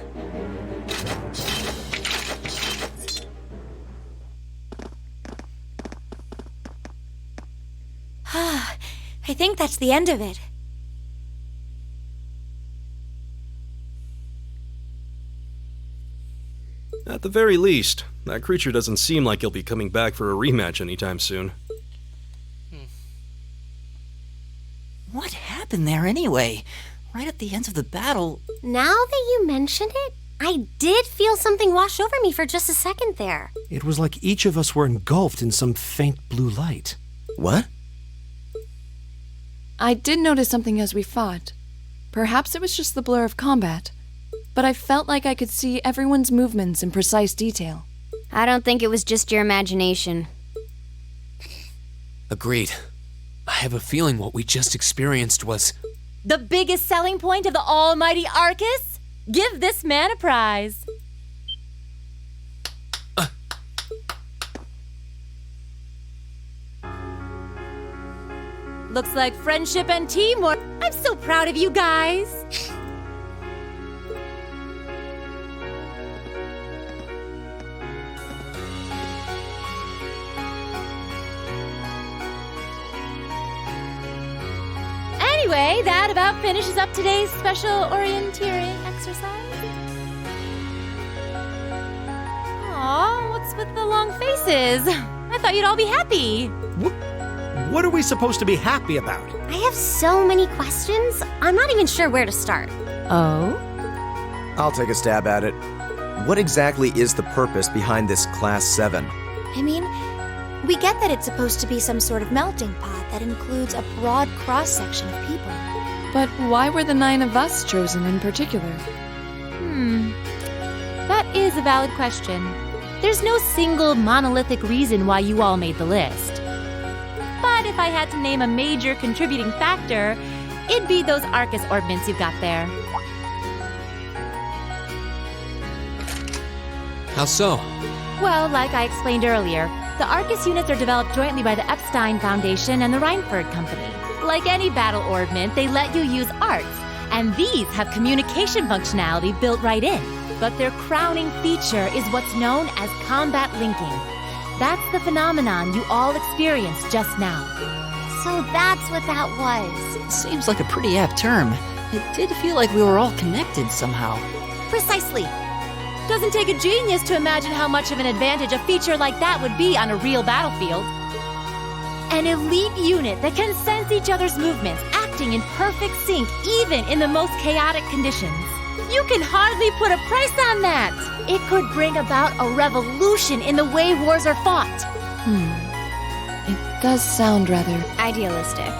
I think that's the end of it. At the very least, that creature doesn't seem like he'll be coming back for a rematch anytime soon. What happened there anyway? Right at the end of the battle. Now that you mention it, I did feel something wash over me for just a second there. It was like each of us were engulfed in some faint blue light. What? I did notice something as we fought. Perhaps it was just the blur of combat, but I felt like I could see everyone's movements in precise detail. I don't think it was just your imagination. Agreed. I have a feeling what we just experienced was... The biggest selling point of the almighty Arcus? Give this man a prize. Looks like friendship and teamwork. I'm so proud of you guys. Anyway, that about finishes up today's special orienteering exercise. Aw, what's with the long faces? I thought you'd all be happy. What are we supposed to be happy about? I have so many questions, I'm not even sure where to start. Oh? I'll take a stab at it. What exactly is the purpose behind this Class 7? I mean, we get that it's supposed to be some sort of melting pot that includes a broad cross-section of people. But why were the 9 of us chosen in particular? That is a valid question. There's no single monolithic reason why you all made the list. But if I had to name a major contributing factor, it'd be those Arcus orbments you've got there. How so? Well, like I explained earlier, the Arcus units are developed jointly by the Epstein Foundation and the Reinford Company. Like any battle orbment, they let you use arts, and these have communication functionality built right in. But their crowning feature is what's known as combat linking. That's the phenomenon you all experienced just now. So that's what that was. Seems like a pretty apt term. It did feel like we were all connected somehow. Precisely. Doesn't take a genius to imagine how much of an advantage a feature like that would be on a real battlefield. An elite unit that can sense each other's movements, acting in perfect sync even in the most chaotic conditions. You can hardly put a price on that. It could bring about a revolution in the way wars are fought. It does sound rather... Idealistic.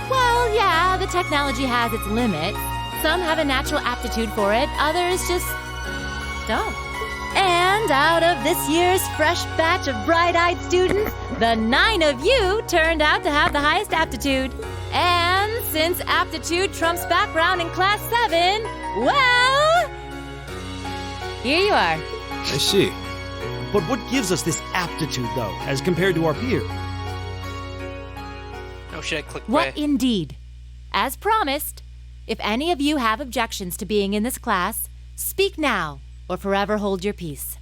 Well, yeah, the technology has its limits. Some have a natural aptitude for it, others just don't. And out of this year's fresh batch of bright-eyed students, the 9 of you turned out to have the highest aptitude. And since aptitude trumps background in Class 7, well, here you are. I see. But what gives us this aptitude, though, as compared to our peers? Oh shit, I clicked What away. indeed? As promised, if any of you have objections to being in this class, speak now or forever hold your peace.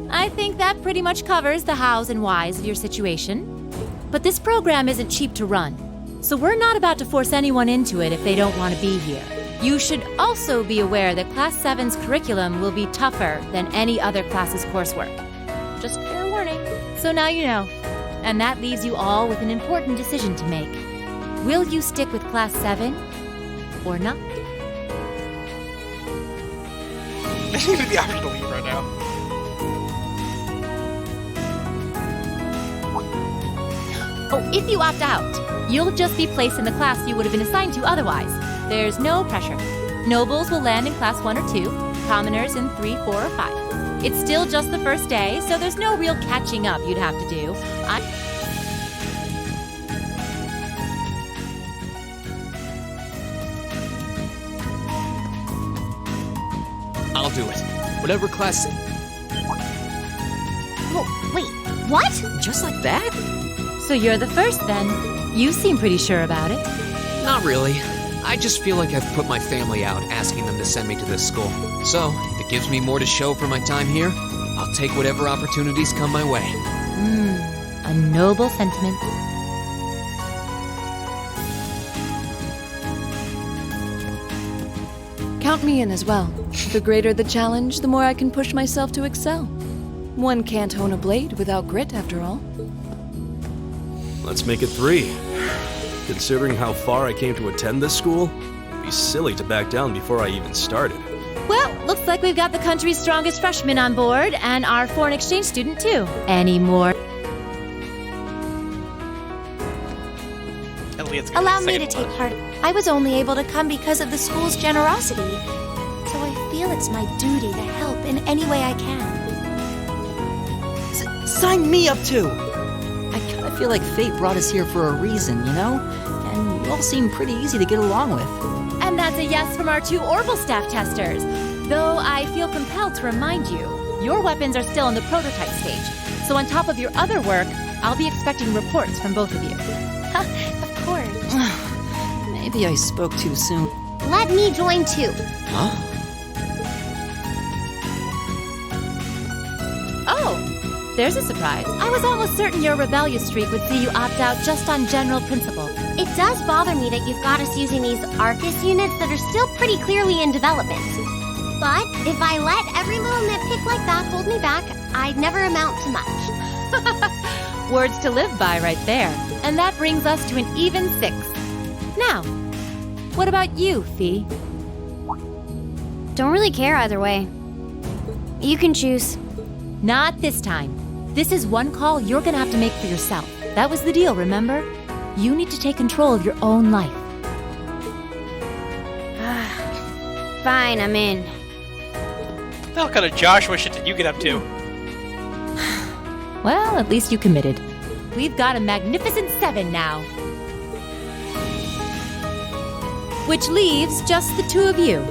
I think that pretty much covers the hows and whys of your situation. But this program isn't cheap to run, so we're not about to force anyone into it if they don't want to be here. You should also be aware that Class 7's curriculum will be tougher than any other class's coursework. Just fair warning. So now you know. And that leaves you all with an important decision to make. Will you stick with Class 7 or not? There seems to be the option to leave right now. Oh, if you opt out, you'll just be placed in the class you would have been assigned to otherwise. There's no pressure. Nobles will land in Class 1 or 2, commoners in 3, 4, or 5. It's still just the first day, so there's no real catching up you'd have to do. I'll do it. Whatever class... Oh, wait, what? Just like that? So you're the first then. You seem pretty sure about it. Not really. I just feel like I've put my family out asking them to send me to this school. So, if it gives me more to show for my time here, I'll take whatever opportunities come my way. A noble sentiment. Count me in as well. The greater the challenge, the more I can push myself to excel. One can't hone a blade without grit, after all. Let's make it 3. Considering how far I came to attend this school, it'd be silly to back down before I even started. Well, looks like we've got the country's strongest freshman on board, and our foreign exchange student too. Any more? Elliot's gonna Allow get me the to second take one. part. I was only able to come because of the school's generosity. So I feel it's my duty to help in any way I can. Sign me up too! I kinda feel like fate brought us here for a reason, you know? And you all seem pretty easy to get along with. And that's a yes from our 2 Orbital staff testers. Though I feel compelled to remind you, your weapons are still in the prototype stage. So on top of your other work, I'll be expecting reports from both of you. Of course. Maybe I spoke too soon. Let me join too. Huh? Oh, there's a surprise. I was almost certain your rebellious streak would see you opt out just on general principle. It does bother me that you've got us using these Arcus units that are still pretty clearly in development. But if I let every little nitpick like that hold me back, I'd never amount to much. Words to live by right there. And that brings us to an even 6. Now, what about you, Fee? Don't really care either way. You can choose. Not this time. This is one call you're gonna have to make for yourself. That was the deal, remember? You need to take control of your own life. Fine, I'm in. What the hell kind of Joshua shit did you get up to? Well, at least you committed. We've got a magnificent 7 now. Which leaves just the 2 of you.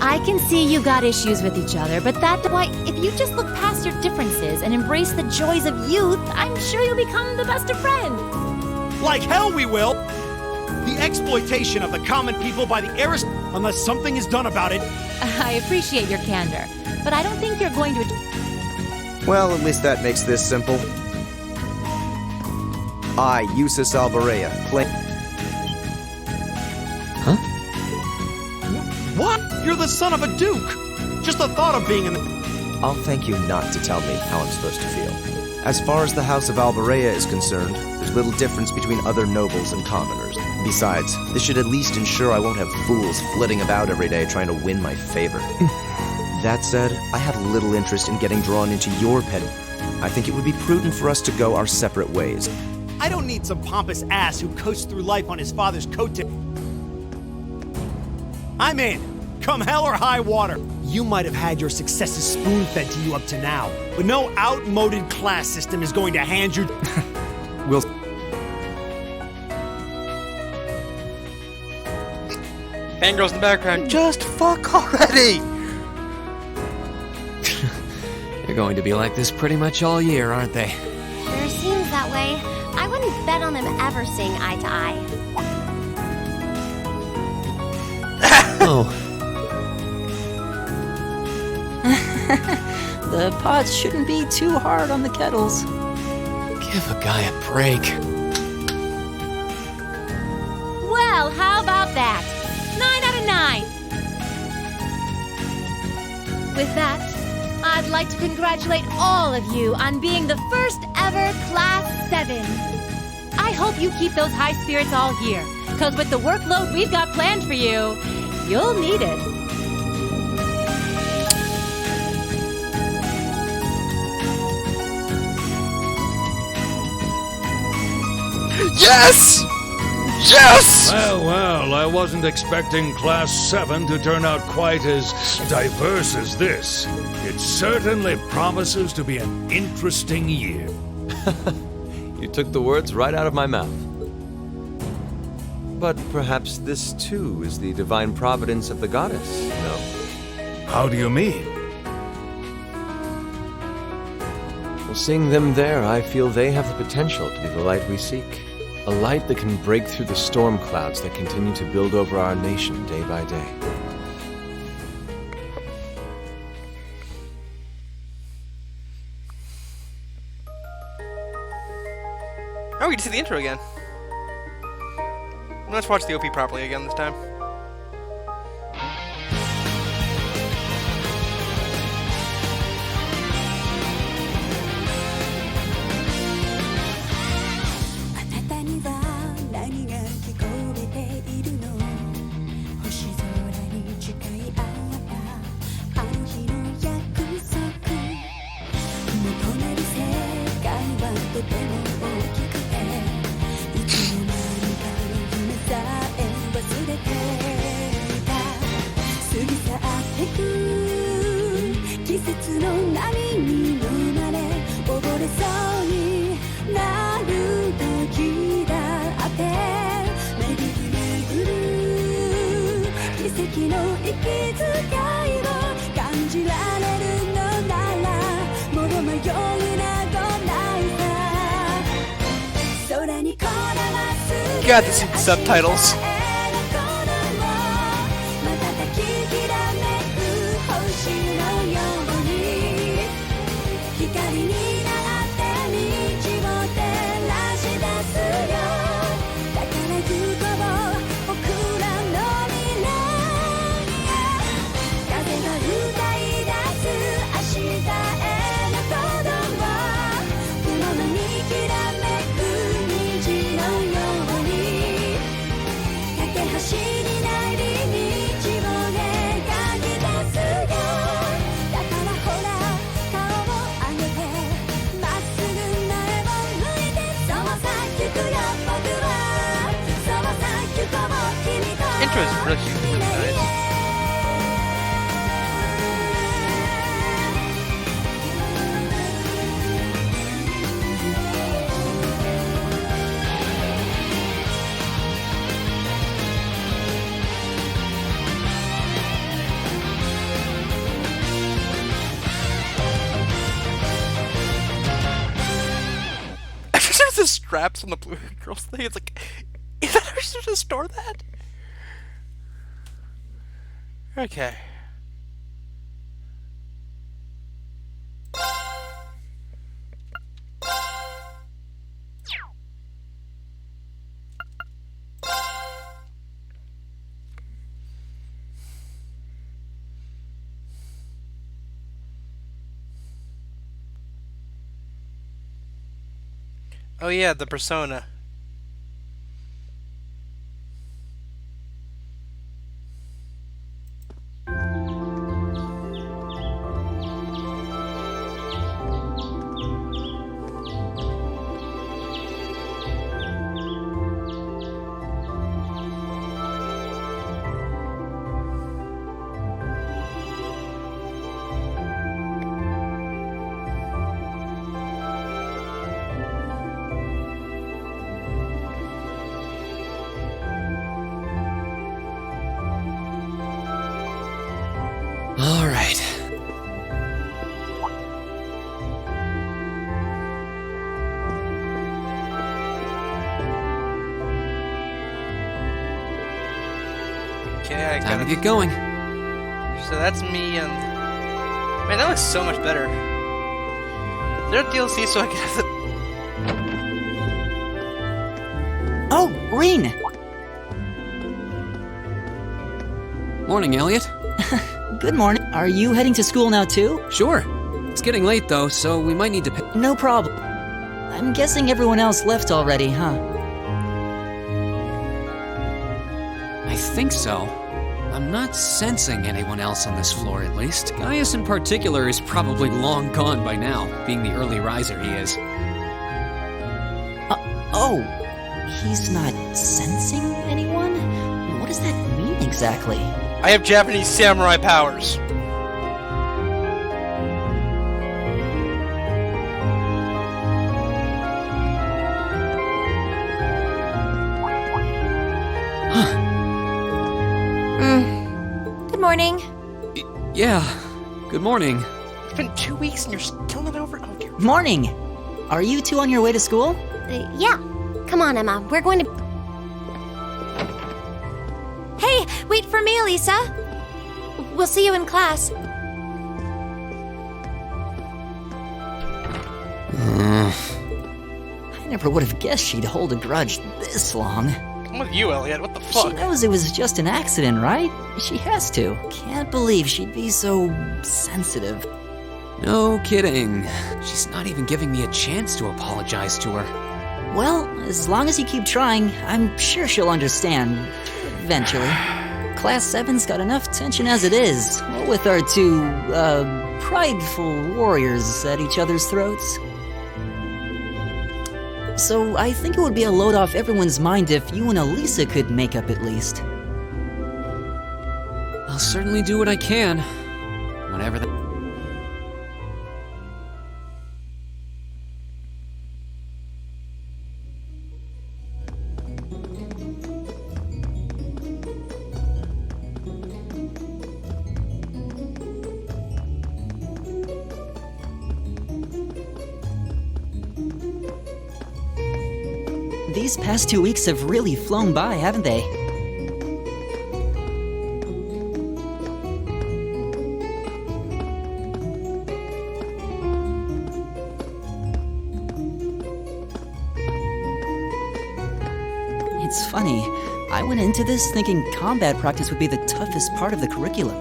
I can see you got issues with each other, but that's why if you just look past your differences and embrace the joys of youth, I'm sure you'll become the best of friends. Like hell we will! The exploitation of the common people by the unless something is done about it. I appreciate your candor, but I don't think you're going to... Well, at least that makes this simple. I, Eustace Alvarea, claim... What? You're the son of a duke! Just the thought of being in the... I'll thank you not to tell me how I'm supposed to feel. As far as the House of Alvarea is concerned, there's little difference between other nobles and commoners. Besides, this should at least ensure I won't have fools flitting about every day trying to win my favor. That said, I have little interest in getting drawn into your petty. I think it would be prudent for us to go our separate ways. I don't need some pompous ass who coasts through life on his father's coattail. I'm in. Come hell or high water. You might have had your successes spoon-fed to you up to now, but no outmoded class system is going to hand you... We'll... Fangirls in the background. Just fuck already! They're going to be like this pretty much all year, aren't they? Sure seems that way. I wouldn't bet on them ever seeing eye to eye. Oh. The pots shouldn't be too hard on the kettles. Give a guy a break. Well, how about that? 9 out of 9. With that, I'd like to congratulate all of you on being the first ever Class 7. I hope you keep those high spirits all year, because with the workload we've got planned for you, you'll need it. Yes! Yes! Well, I wasn't expecting Class 7 to turn out quite as diverse as this. It certainly promises to be an interesting year. You took the words right out of my mouth. But perhaps this too is the divine providence of the goddess, no? How do you mean? Well, seeing them there, I feel they have the potential to be the light we seek. A light that can break through the storm clouds that continue to build over our nation day by day. Oh, we get to see the intro again. Let's watch the OP properly again this time. God, this is subtitles. Intro is really nice. There's the straps on the blue girl's thing. It's like, is that how you're supposed to store that? Okay. Oh yeah, the persona. All right. Okay, Time to get going. So that's me and... Man, that looks so much better. Is there a DLC so I can have the... Green! Morning, Elliot. Good morning. Are you heading to school now too? Sure. It's getting late though, so we might need to No problem. I'm guessing everyone else left already, huh? I think so. I'm not sensing anyone else on this floor, at least. Gaius in particular is probably long gone by now, being the early riser he is. Oh, he's not sensing anyone? What does that mean exactly? I have Japanese samurai powers. Good morning. Yeah, good morning. It's been 2 weeks and you're still not over. Oh, dear. Morning! Are you two on your way to school? Yeah. Come on, Emma. We're going to. Hey, wait for me, Elisa. We'll see you in class. I never would have guessed she'd hold a grudge this long. I'm with you, Elliot. What the She fuck? knows it was just an accident, right? She has to. Can't believe she'd be so sensitive. No kidding. She's not even giving me a chance to apologize to her. Well, as long as you keep trying, I'm sure she'll understand. Eventually. Class 7's got enough tension as it is, with our two, prideful warriors at each other's throats. So I think it would be a load off everyone's mind if you and Elisa could make up at least. I'll certainly do what I can. Whenever that... These past 2 weeks have really flown by, haven't they? It's funny, I went into this thinking combat practice would be the toughest part of the curriculum.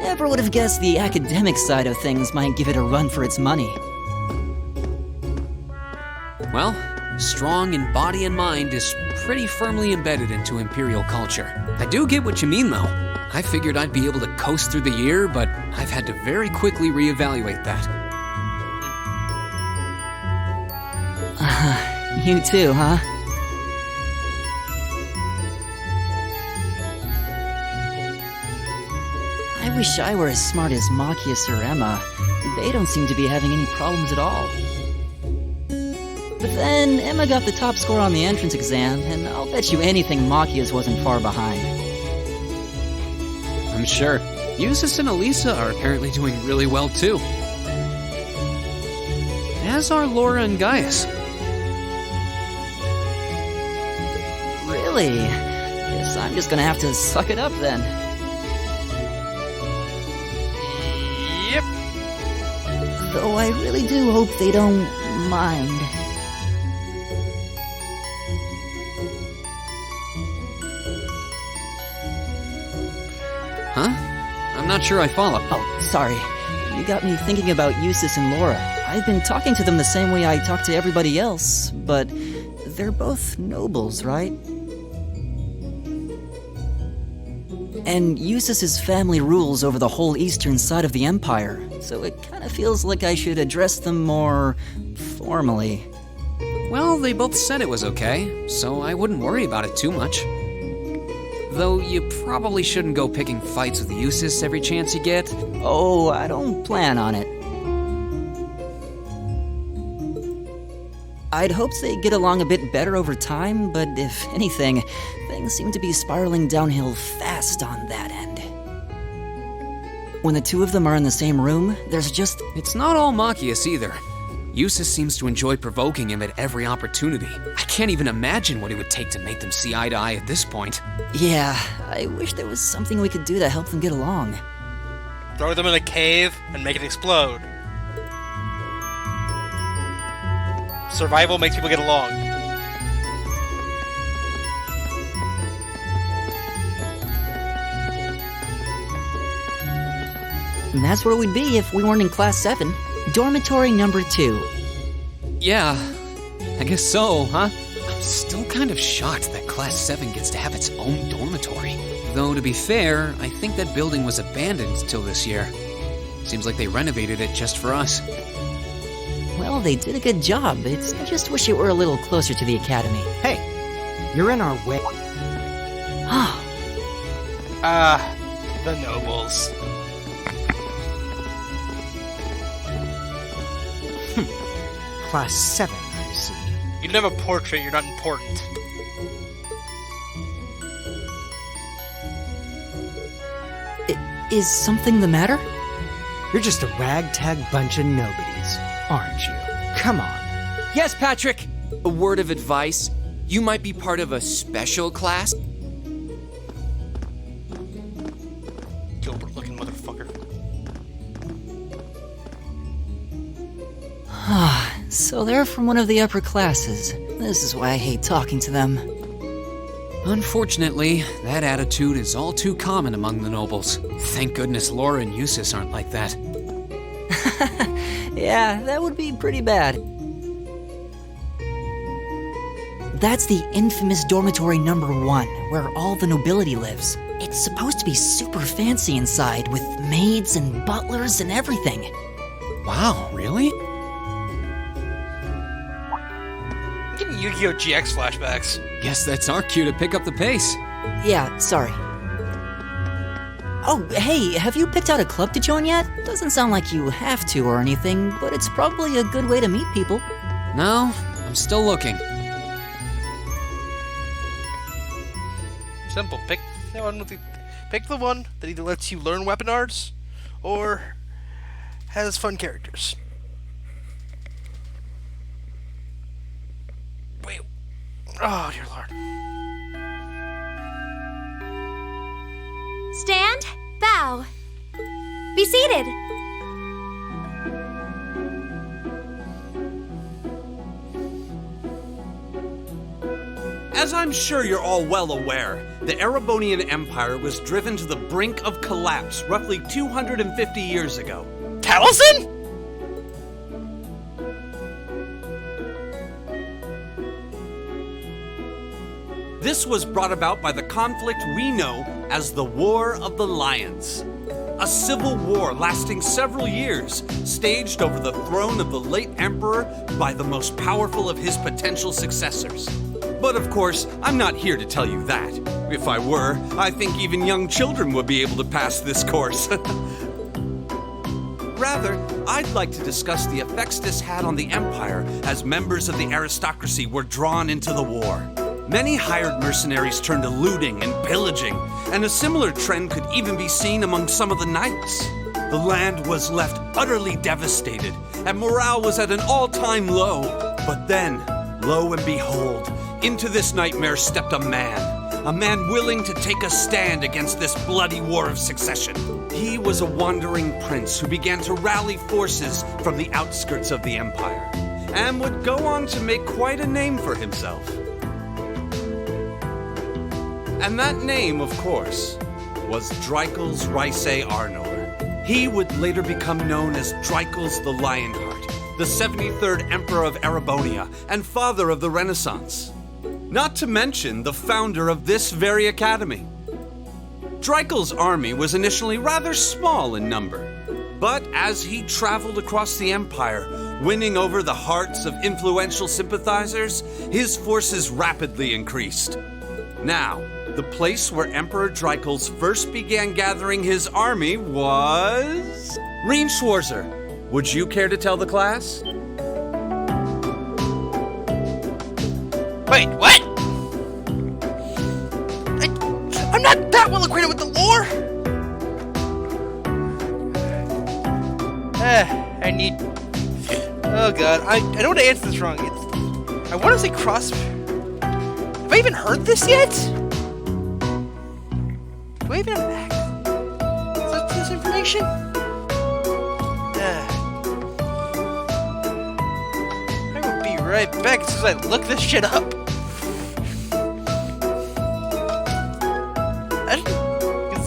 Never would have guessed the academic side of things might give it a run for its money. Well, strong in body and mind is pretty firmly embedded into Imperial culture. I do get what you mean, though. I figured I'd be able to coast through the year, but I've had to very quickly reevaluate that. You too, huh? I wish I were as smart as Machias or Emma. They don't seem to be having any problems at all. But then, Emma got the top score on the entrance exam, and I'll bet you anything Machias wasn't far behind. I'm sure. Eustace and Elisa are apparently doing really well, too. As are Laura and Gaius. Really? Guess I'm just gonna have to suck it up then. Yep. Though I really do hope they don't mind. Huh? I'm not sure I follow. Oh, sorry. You got me thinking about Eustace and Laura. I've been talking to them the same way I talk to everybody else, but they're both nobles, right? And Eustace's family rules over the whole eastern side of the Empire, so it kind of feels like I should address them more formally. Well, they both said it was okay, so I wouldn't worry about it too much. Though you probably shouldn't go picking fights with Eustace every chance you get. Oh, I don't plan on it. I'd hoped they'd get along a bit better over time, but if anything, things seem to be spiraling downhill fast on that end. When the two of them are in the same room, there's just... It's not all Machias either. Eustace seems to enjoy provoking him at every opportunity. I can't even imagine what it would take to make them see eye to eye at this point. Yeah, I wish there was something we could do to help them get along. Throw them in a cave and make it explode. Survival makes people get along. And that's where we'd be if we weren't in Class 7. Dormitory number 2. Yeah, I guess so, huh? I'm still kind of shocked that Class 7 gets to have its own dormitory. Though, to be fair, I think that building was abandoned till this year. Seems like they renovated it just for us. Well, they did a good job. I just wish it were a little closer to the academy. Hey, you're in our way. The nobles. Class 7, I see. You don't have a portrait, you're not important. Is something the matter? You're just a ragtag bunch of nobodies, aren't you? Come on. Yes, Patrick! A word of advice. You might be part of a special class. Gilbert-looking motherfucker. So they're from one of the upper classes. This is why I hate talking to them. Unfortunately, that attitude is all too common among the nobles. Thank goodness Laura and Eustace aren't like that. Yeah, that would be pretty bad. That's the infamous dormitory number 1, where all the nobility lives. It's supposed to be super fancy inside, with maids and butlers and everything. Wow, really? I'm getting Yu-Gi-Oh! GX flashbacks. Guess that's our cue to pick up the pace. Yeah, sorry. Oh, hey, have you picked out a club to join yet? Doesn't sound like you have to or anything, but it's probably a good way to meet people. No, I'm still looking. Simple. Pick the one that either lets you learn weapon arts or has fun characters. Wait. Oh, dear Lord. Stand, bow. Be seated. As I'm sure you're all well aware, the Erebonian Empire was driven to the brink of collapse roughly 250 years ago. Taliesin? This was brought about by the conflict we know as the War of the Lions. A civil war lasting several years, staged over the throne of the late emperor by the most powerful of his potential successors. But of course, I'm not here to tell you that. If I were, I think even young children would be able to pass this course. Rather, I'd like to discuss the effects this had on the Empire as members of the aristocracy were drawn into the war. Many hired mercenaries turned to looting and pillaging, and a similar trend could even be seen among some of the knights. The land was left utterly devastated, and morale was at an all-time low. But then, lo and behold, into this nightmare stepped a man willing to take a stand against this bloody war of succession. He was a wandering prince who began to rally forces from the outskirts of the Empire, and would go on to make quite a name for himself. And that name, of course, was Dreikels Rhysei Arnor. He would later become known as Dreikels the Lionheart, the 73rd Emperor of Erebonia and father of the Renaissance. Not to mention the founder of this very academy. Dreikels' army was initially rather small in number, but as he traveled across the Empire, winning over the hearts of influential sympathizers, his forces rapidly increased. Now, the place where Emperor Dreikels first began gathering his army was... Reinschwarzer. Would you care to tell the class? Wait, what? I'm not that well acquainted with the lore! I need... Oh god, I don't want to answer this wrong. I want to say cross... Have I even heard this yet? Do I even have access to this information? I will be right back as soon as I look this shit up.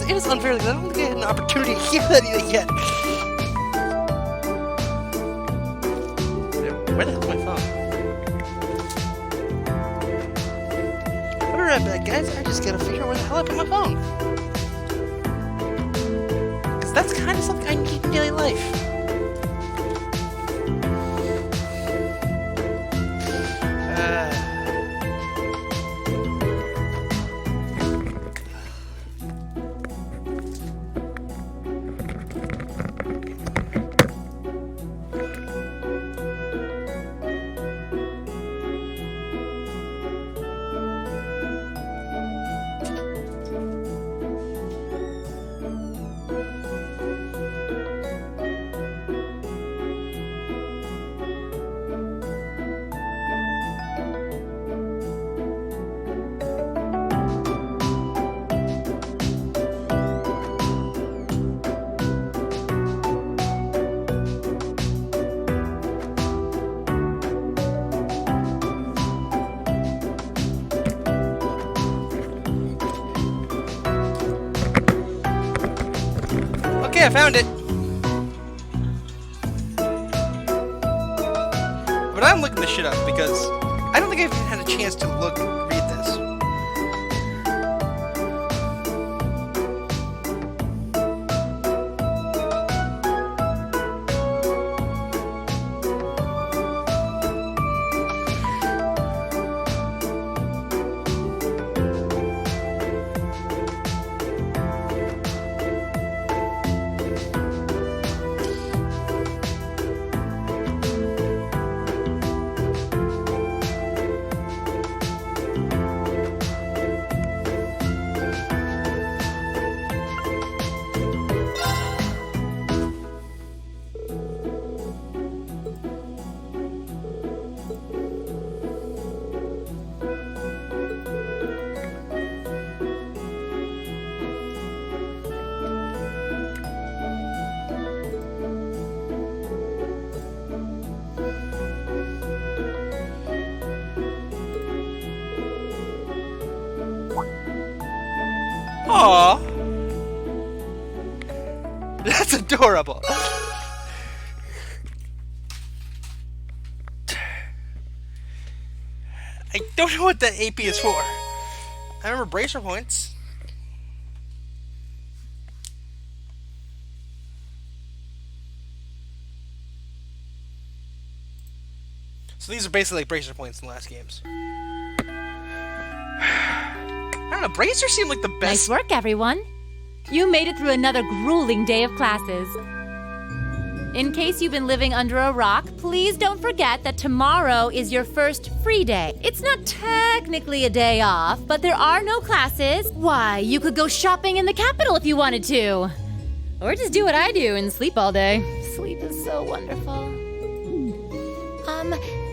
It is unfair because I don't think I had an opportunity to hear that yet. Where the hell's my phone? I'll be right back, guys. I just gotta figure out where the hell I put my phone. Because that's kind of something I need in daily life. Okay, I found it. But I'm looking this shit up because I don't think I've even had a chance to read this. Aww. That's adorable. I don't know what that AP is for. I remember bracer points. So these are basically like bracer points in the last games. I don't know, bracers seem like the best. Nice work, everyone. You made it through another grueling day of classes. In case you've been living under a rock, please don't forget that tomorrow is your first free day. It's not technically a day off, but there are no classes. Why, you could go shopping in the capital if you wanted to. Or just do what I do and sleep all day. Sleep is so wonderful.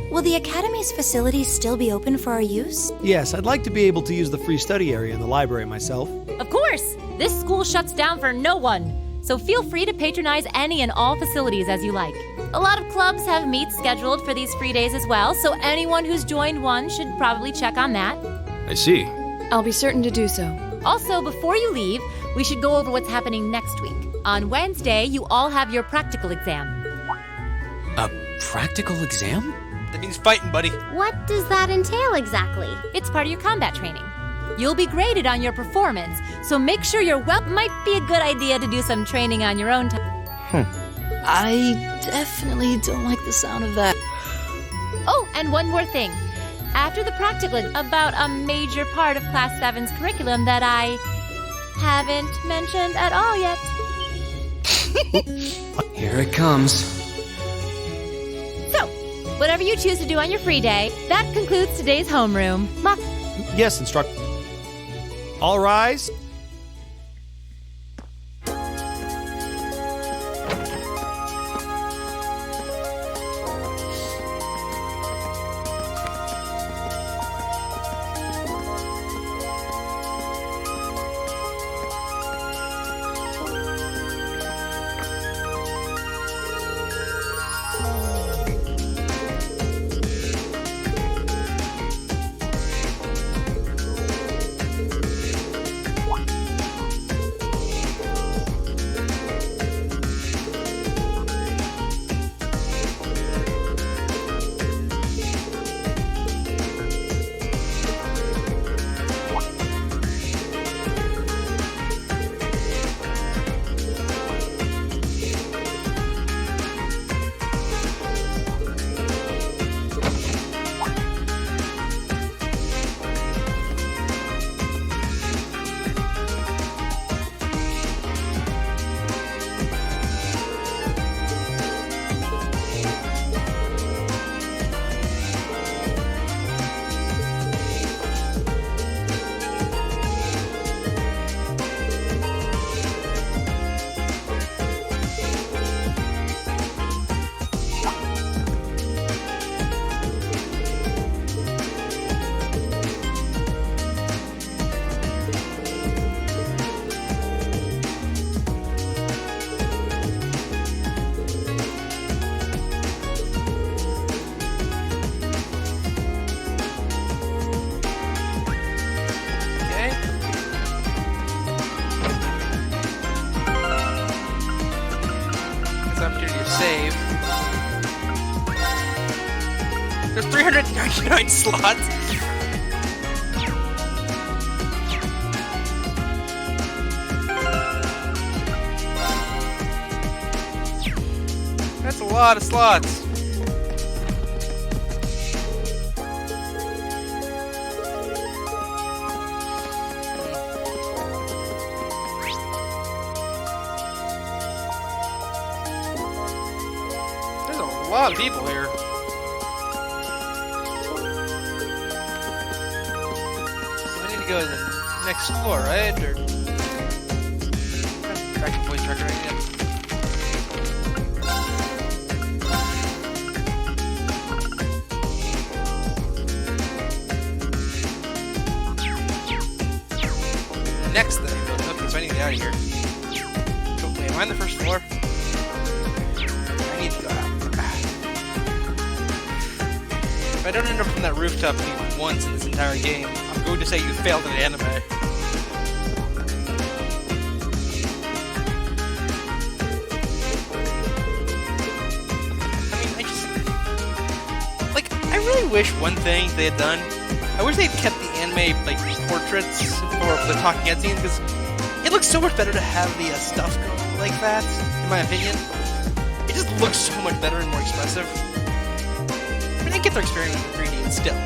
Will the Academy's facilities still be open for our use? Yes, I'd like to be able to use the free study area in the library myself. Of course! This school shuts down for no one. So feel free to patronize any and all facilities as you like. A lot of clubs have meets scheduled for these free days as well, so anyone who's joined one should probably check on that. I see. I'll be certain to do so. Also, before you leave, we should go over what's happening next week. On Wednesday, you all have your practical exam. A practical exam? That means fighting, buddy. What does that entail exactly? It's part of your combat training. You'll be graded on your performance, so make sure you're well. Might be a good idea to do some training on your own time. I definitely don't like the sound of that. Oh, and one more thing. After the practical, about a major part of Class 7's curriculum that I haven't mentioned at all yet. Here it comes. So, whatever you choose to do on your free day, that concludes today's homeroom. Yes, instructor. All rise. There's 399 slots. That's a lot of slots. There's a lot of people here. So I need to go to the next floor, right? Or track the voice tracker right now. Next thing. Okay, so I need to get out of here. Oh, wait, am I on the first floor? I need to go out. If I don't end up from that rooftop even once in this entire game, I'm going to say you failed at anime. I mean, I really wish one thing they had done. I wish they'd kept the anime, like, portraits for the talking head scenes, because it looks so much better to have the stuff go like that, in my opinion. It just looks so much better and more expressive. I mean, they get their experience with 3D and still.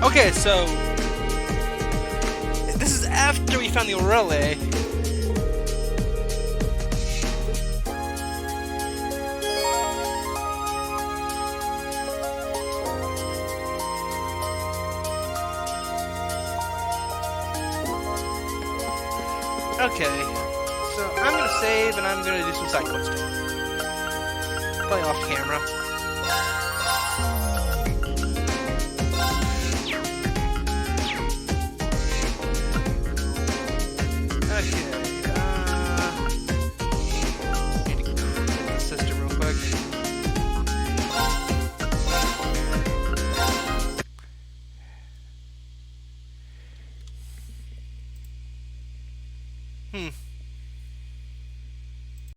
Okay, so this is after we found the Orele. Okay, so I'm gonna save and I'm gonna do some side questing. Probably off camera.